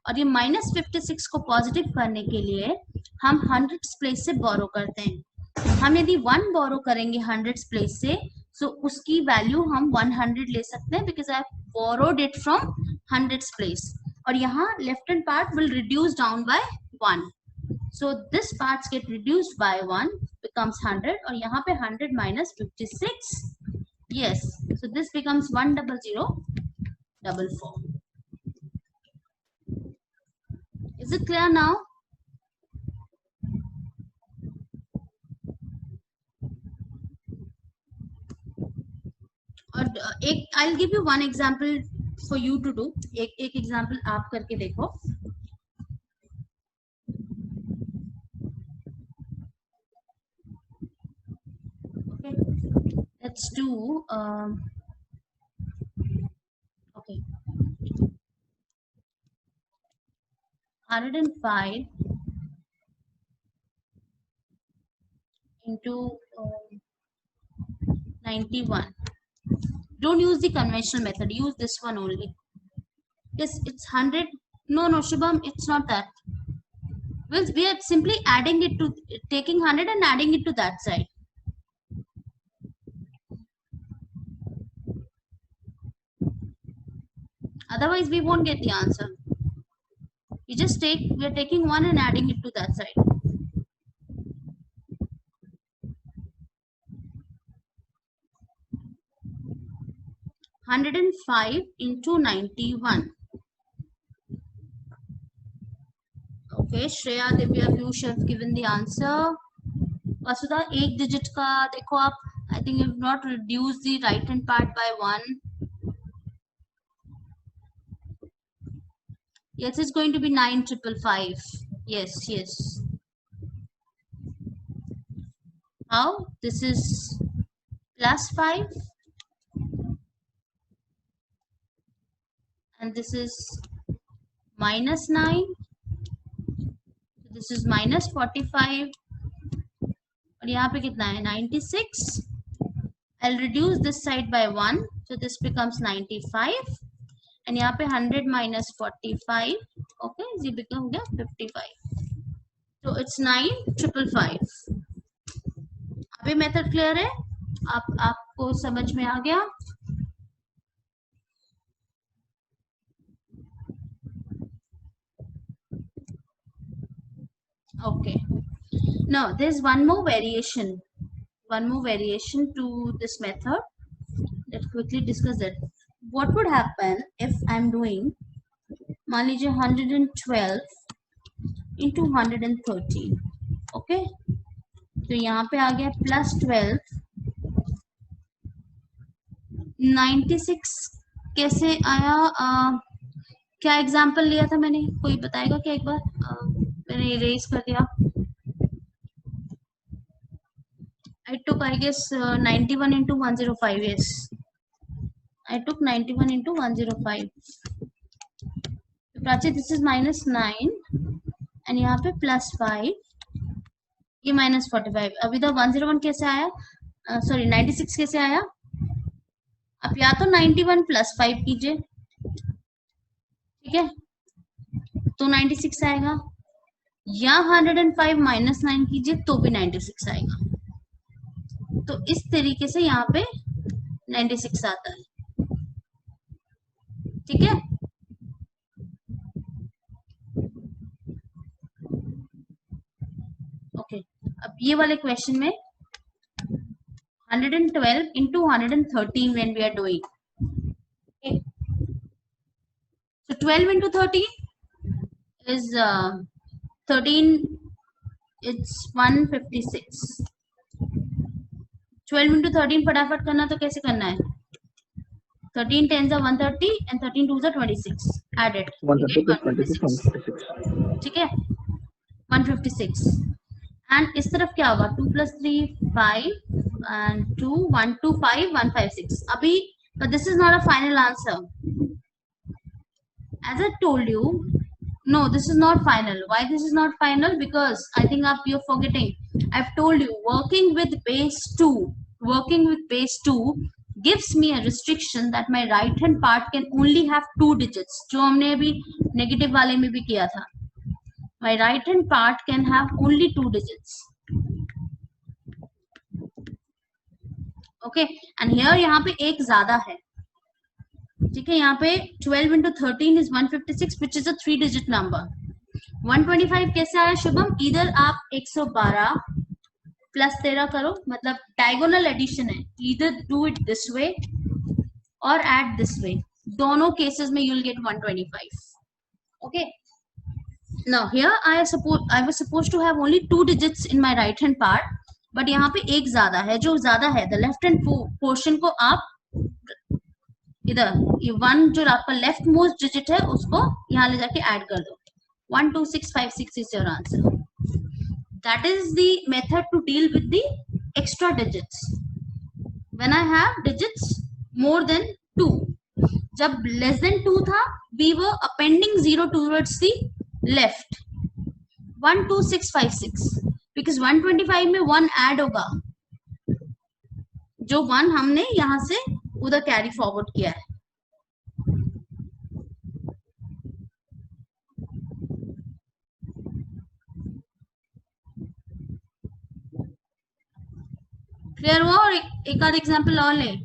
और ये माइनस 56 को पॉजिटिव करने के लिए हम 100 प्लेस से बोरो करते हैं. हम यदि 1 बोरो करेंगे 100 प्लेस से, सो उसकी वैल्यू हम 100 ले सकते हैं because I borrowed it from 100 place. और यहाँ left hand part will reduce down by 1. So this parts get reduced by 1 becomes 100 और यहाँ पे 100 minus 56. Yes, so this becomes 100,044. Is it clear now? और एक I'll give you one example for you to do. एक example आप करके देखो. Let's do okay, 105 into 91. Don't use the conventional method, use this one only. Yes, it's 100. No, Shubham, it's not that. Well, we are simply adding it to, taking 100 and adding it to that side. Otherwise we won't get the answer. We just we are taking 1 and adding it to that side. (105) into 91. Okay, Shreya, Divya, Piyush have given the answer. Vasudha, एक digit का देखो आप. I think you have not reduced the right hand part by 1. Yes, it's going to be 9,555. Yes, yes. How? This is plus 5. And this is minus 9. This is minus 45. और यहाँ पे कितना है? 96. I'll reduce this side by 1. So this becomes 95. And यहाँ पे 100 minus 45. Okay, ये become हो गया 55. So it's 9,555. अभी मेथड क्लियर है? आपको समझ में आ गया? Okay. Now there's one more variation to this method. Let's quickly discuss it. What would happen if I'm doing, मान लीजिए 112 into 113. Okay, तो यहाँ पे आ गया plus 12. 96 कैसे आया? क्या एग्जाम्पल लिया था मैंने? कोई बताएगा क्या एक बार? मैंने इरेज कर दिया. I took, I guess, 91 into 105. Yes, I took 91 into 105. Prachi, this is -9 and यहाँ पे +5, ये -45. अभी तो 101 कैसे आया, सॉरी 96 कैसे आया? आप या तो 91 + 5 कीजिए, ठीक है, तो 96 आएगा, या 105 - 9 कीजिए तो भी 96 आएगा। तो इस तरीके से यहाँ पे 96 आता है, ठीक है। ओके, अब ये वाले क्वेश्चन में 112 into 113 when we are doing. Okay. So 12 into 13 is 13. It's 156. 12 into 13 फटाफट करना तो कैसे करना है? 13 10s are 130 and 13 2s are 26. Add it. 156. ठीक है, 156. And इस तरफ क्या होगा? 2 + 3 5 and 2 1 2 5 156. अभी, but this is not a final answer. As I told you, no, this is not final. Why this is not final? Because I think you're forgetting. I've told you, working with base 2 gives me a restriction that my right hand part can only have 2 digits. जो हमने अभी negative वाले में भी किया था. My right hand part can have only 2 digits. Okay, and here यहाँ पे एक ज्यादा है, ठीक है, यहाँ पे 12 into 13 is 156, which is a 3-digit number. 125 कैसे आया शुभम? इधर आप 112 + 13 करो, मतलब डायगोनल एडिशन है, either do it this way or add this way. दोनों केसेस में you'll get 125. Okay. Now here I was supposed to have only 2 digits in my right hand part, but यहाँ पे एक ज्यादा है, जो ज्यादा है the left hand portion को आप इधर, ये 1 जो आपका लेफ्ट मोस्ट डिजिट है उसको यहाँ ले जाके ऐड कर दो. 12656 is your answer. That is the method to deal with the extra digits when I have digits more than 2. जब less than 2 था, we were appending 0 towards the left. 12656 because 125 में 1 ऐड होगा, जो 1 हमने यहाँ से उधर कैरी फॉरवर्ड किया है. क्लियर हुआ? और एक आध एग्जांपल और ले.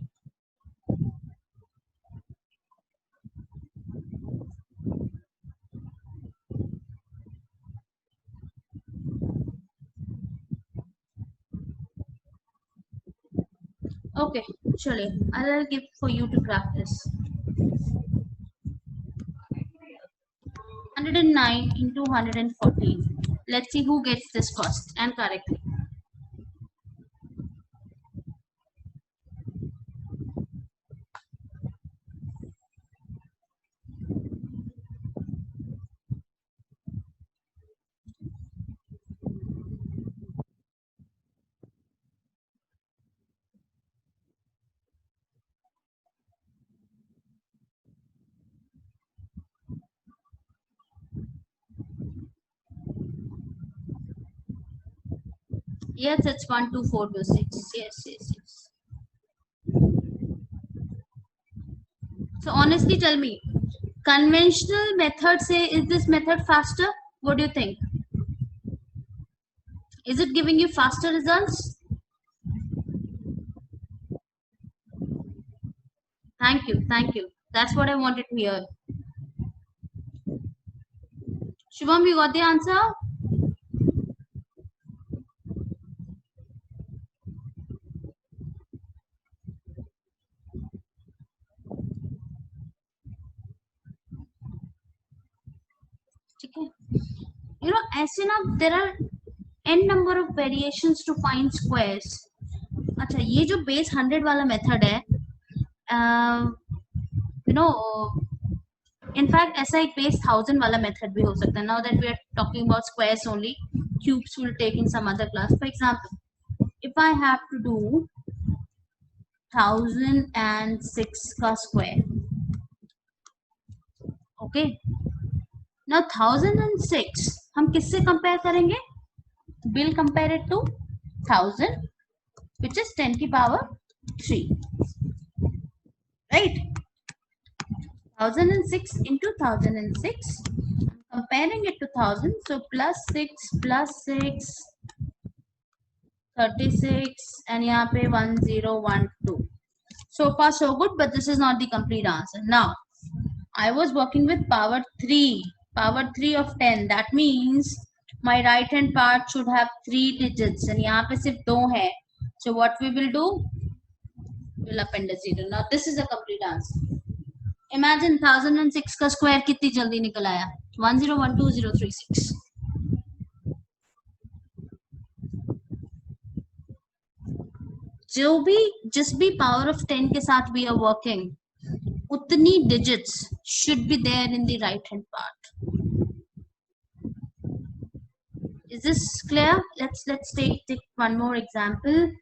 Okay, chale, I'll give for you to practice. 109 into 114. Let's see who gets this first and correctly. Yes, it's 12426. Yes. So honestly, tell me, conventional method say, is this method faster? What do you think? Is it giving you faster results? Thank you. That's what I wanted to hear. Shubham, you got the answer? You know, ऐसे ना, there are n number of variations to find squares. अच्छा, ये जो base 100 वाला method है, you know, in fact ऐसा एक base 1000 वाला method भी हो सकता है. Now that we are talking about squares only, cubes will take in some other class. For example, if I have to do 1006 का square, okay, now 1006 हम किससे कंपेयर करेंगे? We'll compare it to 1000, which is 10 की power 3, right? 1006 into 1006, comparing it to 1000, so plus 6 36 and यहाँ पे 1012. So far so good, but this is not the complete answer. Now I was working with power 3 of 10. That means my right hand part should have 3 digits and यहाँ पे सिर्फ 2 है. So what we will do? We'll append a 0. Now this is the complete answer. Imagine 1006 का square कितनी जल्दी निकल आया? 1012036. जिस भी power of 10 के साथ we are working, उतनी digits should be there in the right hand part. Is this clear? Let's take one more example.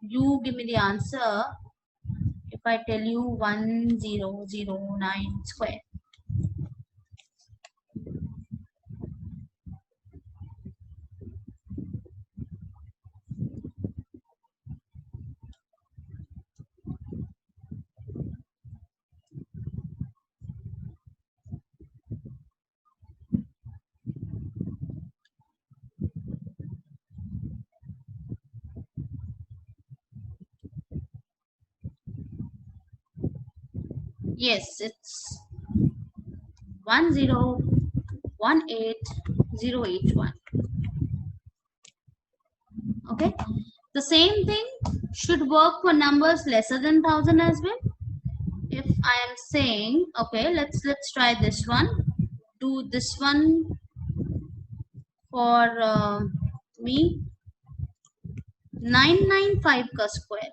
You give me the answer if I tell you 1009 square. Yes, it's 1018081. Okay, the same thing should work for numbers lesser than 1000 as well. If I am saying, okay, let's try this one. Do this one for me. 995 का square.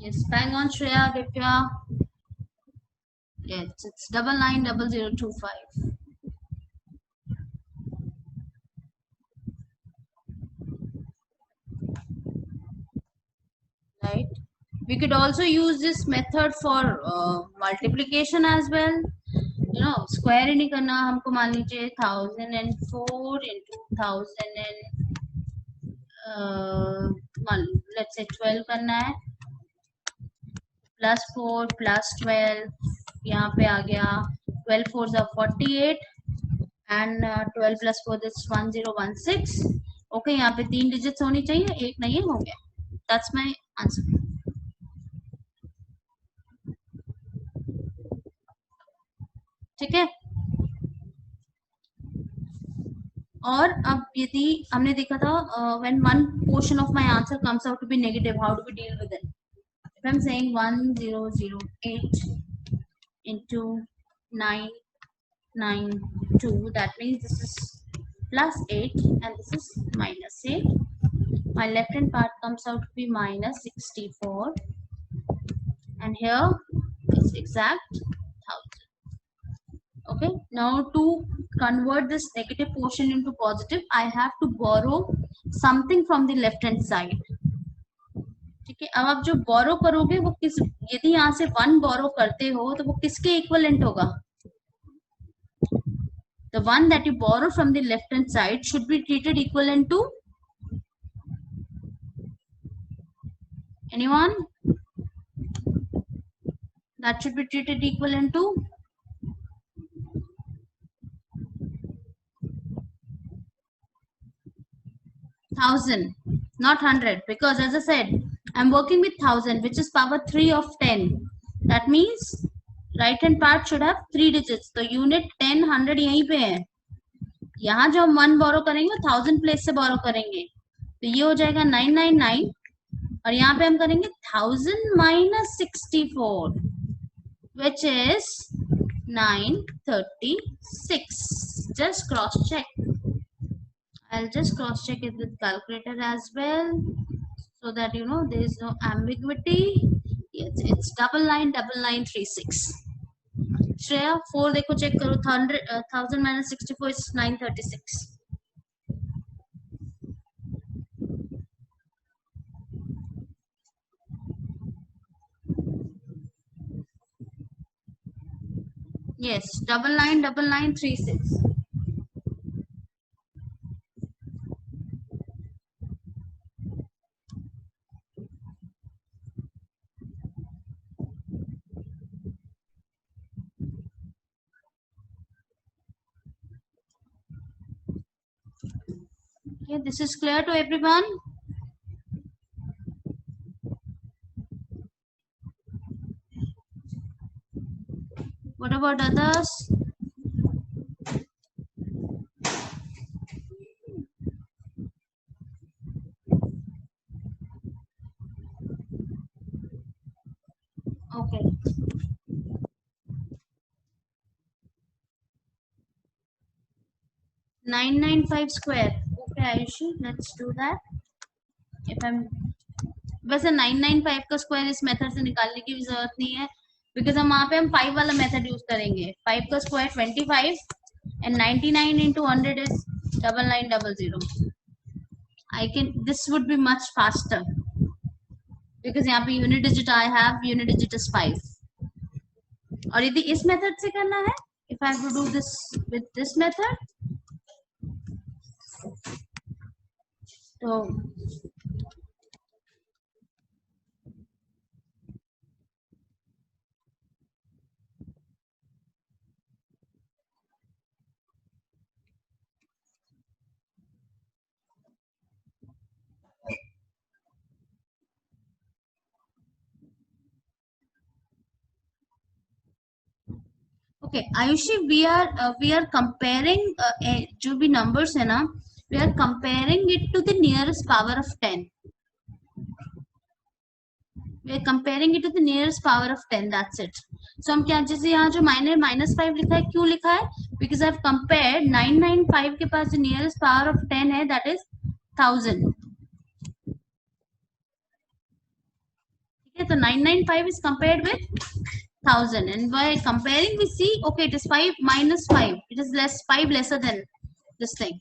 Yes, bang on, Shreya, Divya. Yes, it's 990025. Right. We could also use this method for multiplication as well. You know, square ही नहीं करना हमको, मान लीजिए 1004 into 1000 let's say 12 करना है, +4 +12, यहाँ पे आ गया 12 4s are 48 and 12 + 4 is 1016. Okay, यहाँ पे 3 डिजिट्स होनी चाहिए, एक नहीं है, हो गया. That's my answer. ठीक है. और अब यदि हमने देखा था when one portion of my answer comes out to be negative, how do we deal with it? If I'm saying 1008 into 992, that means this is +8 and this is -8. My left hand part comes out to be -64 and here it's exact 1000. Okay, now to convert this negative portion into positive, I have to borrow something from the left hand side. ठीक है, अब आप जो borrow करोगे वो किस, यदि यहाँ से 1 borrow करते हो तो वो किसके equivalent होगा? The one that you borrow from the left hand side should be treated equivalent to anyone? That should be treated equivalent to 1000, not 100, because as I said, I'm working with 1000, which is power 3 of 10. That means right hand part should have 3 digits. तो unit 10 100 यहीं पे है. यहाँ जो हम 1 borrow करेंगे 1000 place से borrow करेंगे, तो ये हो जाएगा 999 और यहाँ पे हम करेंगे 1000 - 64, which is 936. Just cross check. I'll just cross check it with calculator as well, so that you know there is no ambiguity. Yes, it's 999936. Shreya, 4 देखो check करो. 1000 minus 64 is 936. Yes, 999936. Okay, this is clear to everyone. What about others? Okay. 995 square. Okay, Ayushi, let's do that. If I'm वैसे 995 का square इस method से निकालने की भी जरूरत नहीं है, बिकॉज हम वहां पे हम 5 वाला मेथड यूज करेंगे. 5 का square 25 and 99 into 100 is 9900. I can, this would be much faster because यहाँ पे unit digit I have unit digit is 5. और यदि इस मेथड से करना है, if I have to do this with this method, तो okay Ayushi, we are comparing जो भी नंबर्स है ना, we are comparing it to the nearest power of 10. We are comparing it to the nearest power of 10. That's it. So हम क्या, जैसे यहाँ जो -5 लिखा है, क्यों लिखा है? बिकॉज आई हैव कंपेयर्ड 995 के पास जो नियरेस्ट पावर ऑफ 10 है, दैट इज 1000. ठीक है, तो 995 is compared with 1000, and by comparing we see, okay, it is 5 minus 5, it is 5 lesser than this thing.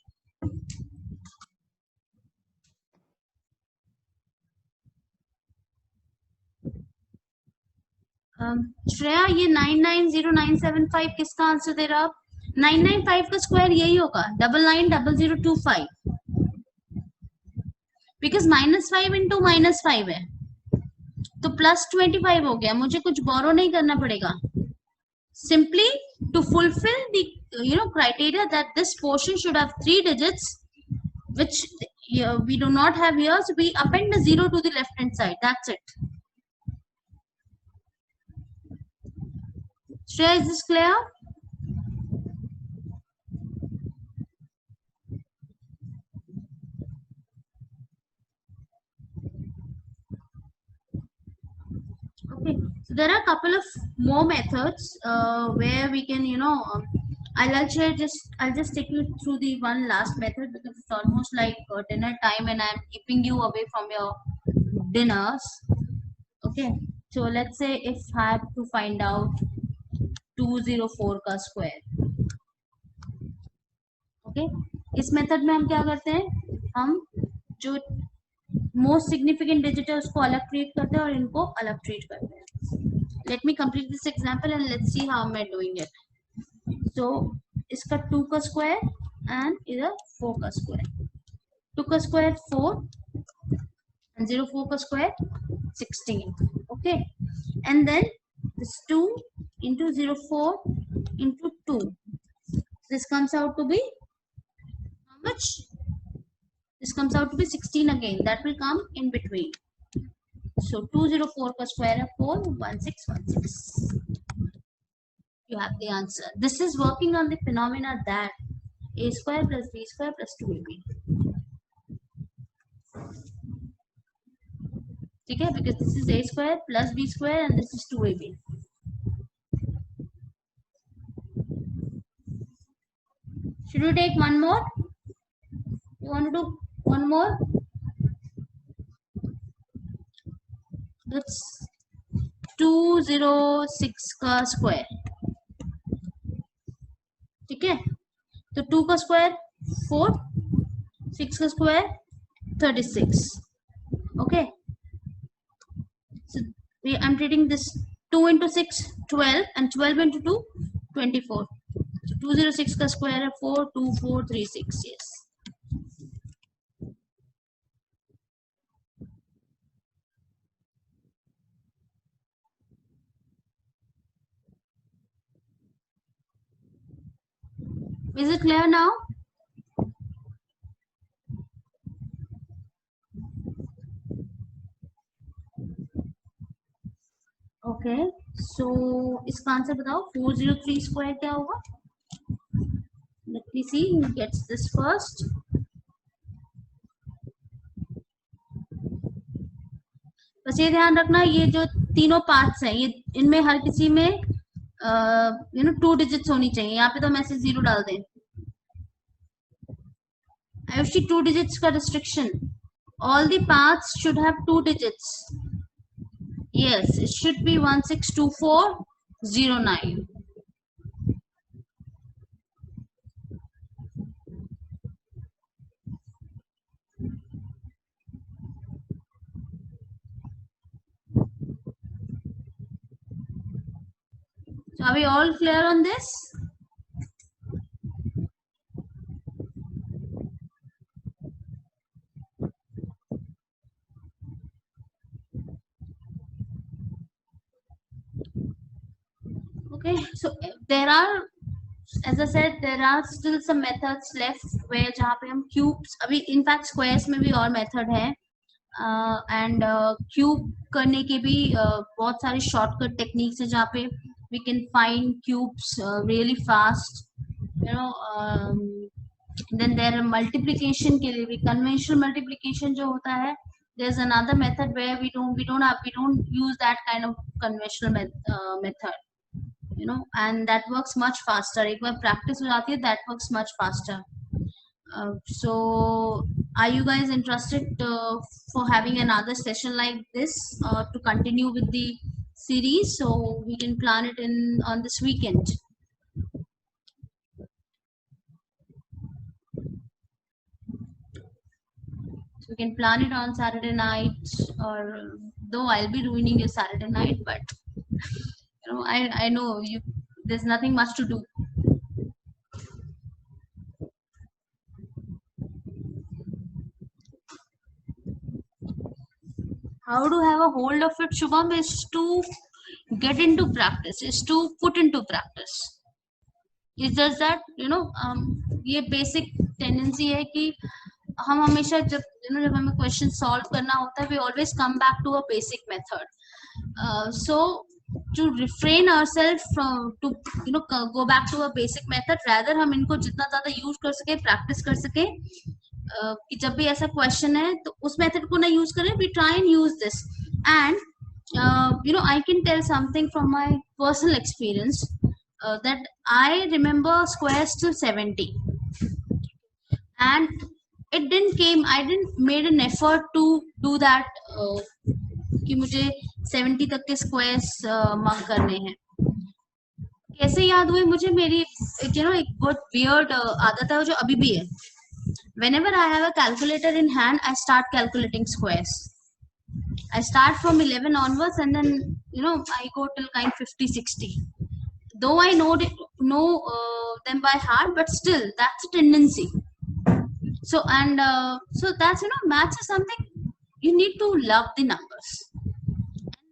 Shreya, ये 990975 किसका आंसर दे रहा आप? 995 का स्क्वायर यही होगा, 990025, बिकॉज -5 into -5 है, तो +25 हो गया. मुझे कुछ बोरो नहीं करना पड़ेगा. Simply to fulfill the criteria that this portion should have 3 digits, which we do not have here, so we append a 0 to the left hand side. That's it. Shreya, is this clear? Okay, so there are a couple of more methods where we can, I'll just take you through the one last method, because it's almost like dinner time and I'm keeping you away from your dinners. Okay, so let's say if I have to find out 204 का square. Okay, इस method में हम क्या करते हैं, हम जो most significant digit है उसको अलग ट्रीट करते हैं और इनको अलग ट्रीट करते हैं. Let me complete this example and let's see how I am doing it. So इसका 2 का स्क्वायर एंड इधर 4 का स्क्वायर. 2 का स्क्वायर 4 and 04 का square 16. Okay, and then this 2 into 04 into 2, this comes out to be how much? This comes out to be 16 again. That will come in between. So 204 का square है 4, 1616. You have the answer. This is working on the phenomena that a square plus b square plus 2ab. ठीक है, because this is a square plus b square and this is 2ab. Should we take one more? You want to do one more? That's 206 का square. ठीक है, तो 2 का square 4, 6 का square 36. Okay, so I'm treating this 2 into 6 12 and 12 into 2 24. So 206 का square है 42436. Yes. Is it clear now? Okay, so इसका answer बताओ. 403 स्क्वायर क्या होगा? Let me see who gets this first. बस ये ध्यान रखना, ये जो तीनों पार्ट्स हैं, ये इनमें हर किसी में 2 डिजिट्स होनी चाहिए. यहाँ पे तो मैसेज 0 डाल दें. आयुषी 2 डिजिट्स का restriction. All the paths should have 2 digits. Yes, it should be 162409. So are we all clear on this? Okay, so there are, as I said, there are still some methods left where जहाँ पे हम cubes, अभी in fact squares में भी और method है, and cube करने के भी बहुत सारे shortcut techniques है जहाँ पे we can find cubes really fast, then there are multiplication के लिए भी conventional multiplication जो होता है. There's another method where we don't use that kind of conventional method. And that works much faster. एक बार practice हो जाती है, that works much faster. So are you guys interested for having another session like this to continue with the series? So we can plan it on this weekend. So we can plan it on Saturday night, or though I'll be ruining your Saturday night, but I know you. There's nothing much to do. How to have a hold of it, Shubham, is to get into practice, is to put into practice. It's just that ये basic tendency है कि हम हमेशा जब हमें question solve करना होता है, we always come back to a basic method. So to refrain ourselves from to go back to a basic method, rather हम इनको जितना ज़्यादा use कर सके, practice कर सके, कि जब भी ऐसा question है तो उस method को ना use करें, we try and use this. And I can tell something from my personal experience, that I remember squares till 70, and I didn't made an effort to do that, कि मुझे 70 तक के स्क्वायर्स मार्क करने हैं. कैसे याद हुए मुझे? मेरी एक बहुत वियर्ड आदत है जो अभी भी है. Whenever I have a calculator in hand, I start calculating squares. I start from 11 onwards, and then I go till kind 50, 60. Though I know them by heart, but still that's a tendency. So so that's maths is something you need to love the numbers,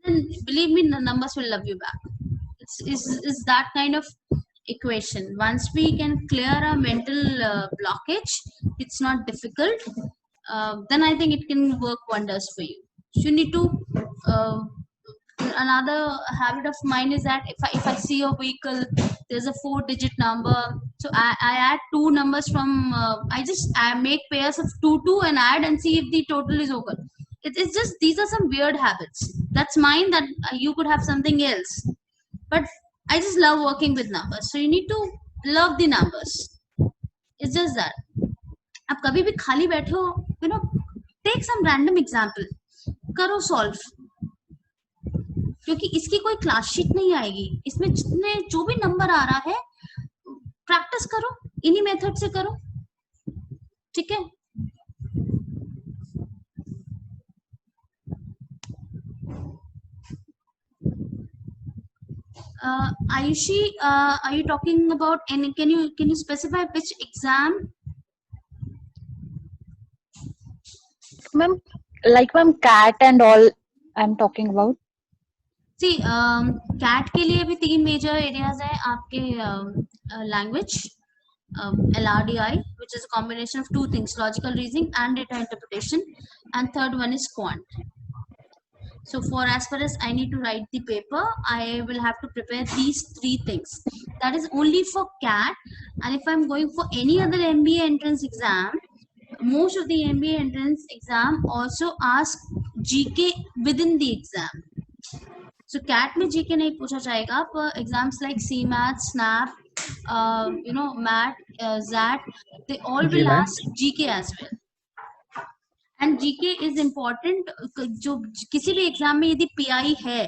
and then believe me, the numbers will love you back. It's that kind of equation. Once we can clear a mental blockage, it's not difficult. Then I think it can work wonders for you. So you need to another habit of mine is that if I see a vehicle, there's a 4-digit number, so I add 2 numbers from I make pairs of 2 and add and see if the total is over. It's just, these are some weird habits. That's mine, that you could have something else, but I just love working with numbers. So you need to love the numbers. It's just that आप कभी भी खाली बैठे हो, you know, take some random example, करो solve, क्योंकि इसकी कोई क्लास शीट नहीं आएगी, इसमें जितने जो भी नंबर आ रहा है प्रैक्टिस करो, इन्हीं मेथड से करो, ठीक है। Ayushi, are you talking about any? Can you specify which exam? Ma'am, like ma'am, CAT and all I'm talking about. See, CAT के लिए भी 3 major areas है आपके, language, LRDI, which is a combination of 2 things, logical reasoning and data interpretation, and third one is quant. So for as far as I need to write the paper, I will have to prepare these 3 things. That is only for CAT. And if I'm going for any other MBA entrance exam, most of the MBA entrance exam also ask GK within the exam. So CAT में GK नहीं पूछा जाएगा, पर exams like CMAT, SNAP, MAT, ZAT, they all will ask GK as well. And GK is important, जो किसी भी exam में यदि पीआई है,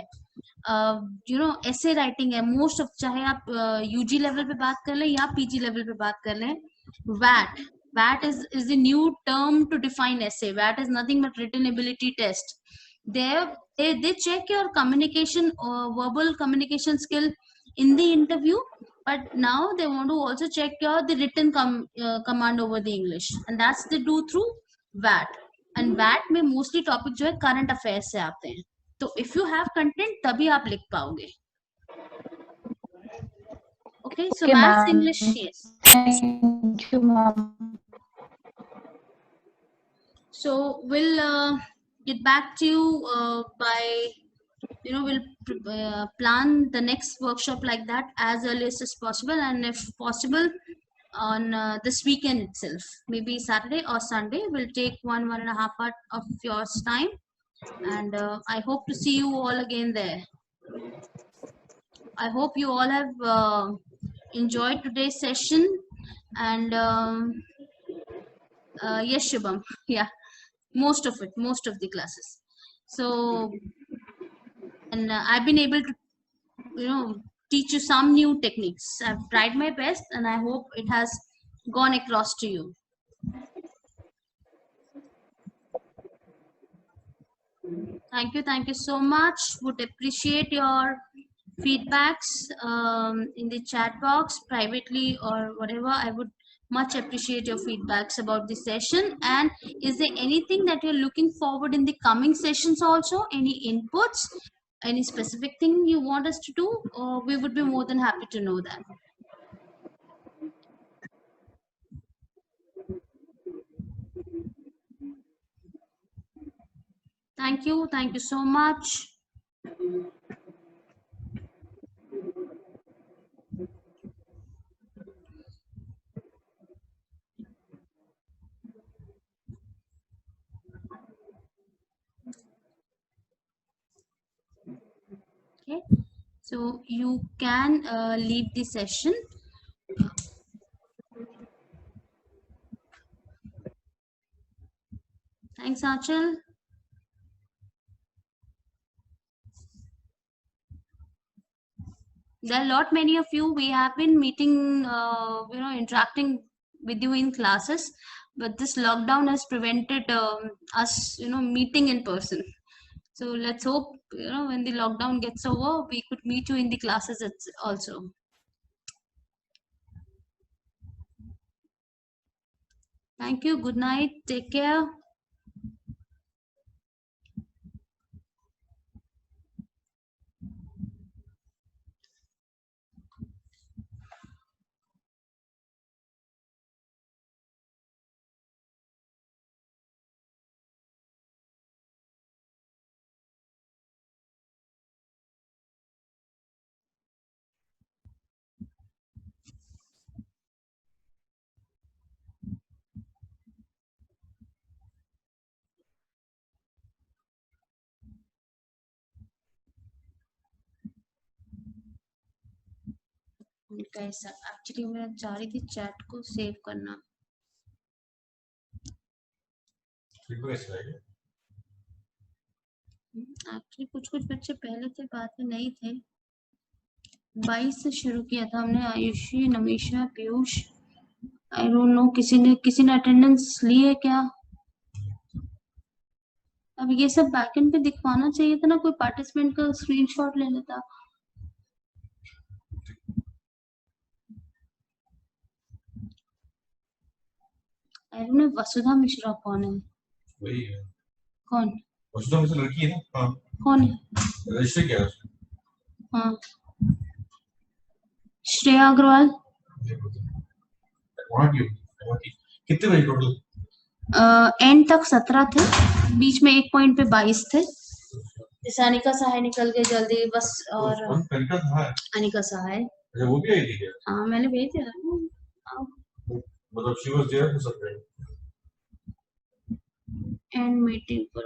ऐसे राइटिंग है, मोस्ट ऑफ, चाहे आप यूजी लेवल पे बात कर लें या पीजी लेवल पे बात कर लें, वैट is the new term to define essay. वैट is nothing but written ability test. They check your communication or verbal communication skill in the interview, but now they want to also check the written command over the English, and that's they do through VAT. And वैट में mostly topic जो है current affairs से आते हैं, तो if you have content तभी आप लिख पाओगे। Okay, so maths English, yes, thank you ma'am. So will get back to you by, we'll plan the next workshop like that as early as possible, and if possible on this weekend itself, maybe Saturday or Sunday. We'll take 1.5 hours of your time, and I hope to see you all again there. I hope you all have enjoyed today's session, and yes, Shubham, yeah, most of the classes. So, and I've been able to, teach you some new techniques. I've tried my best, and I hope it has gone across to you. Thank you so much. Would appreciate your feedbacks in the chat box privately or whatever. I would much appreciate your feedbacks about the session. And is there anything that you're looking forward in the coming sessions also? Any inputs? Any specific thing you want us to do? We would be more than happy to know that. Thank you so much. Okay, so you can leave the session. Thanks, Achal. There are a lot many of you. We have been meeting, interacting with you in classes, but this lockdown has prevented us, meeting in person. So let's hope, when the lockdown gets over, we could meet you in the classes also. Thank you. Good night. Take care. Guys, actually मैं चाह रही थी chat को save करना। Actually कुछ कुछ बच्चे पहले थे, बाद में नहीं थे। 22 से शुरू किया था हमने। Ayushi, Namisha, Piyush, I don't know किसी ने अटेंडेंस ली है क्या? अब ये सब बैकएंड पे दिखवाना चाहिए था ना, कोई पार्टिसिपेंट का स्क्रीनशॉट ले लेता। आई डोंट नो वसुधा मिश्रा कौन है? वही है। कौन? वसुधा मिश्रा लड़की है ना? हाँ। कौन है? रजिस्टर क्या है? हाँ, श्रेया अग्रवाल। वहाँ की कितने बजे टोटल? एंड तक 17 थे, बीच में एक पॉइंट पे 22 थे। अनिका सहाय निकल गए जल्दी बस। और अनिका सहाय, अच्छा वो भी आई थी क्या? हाँ मैंने भेज दिया। मतलब she was there for some time. And meeting पर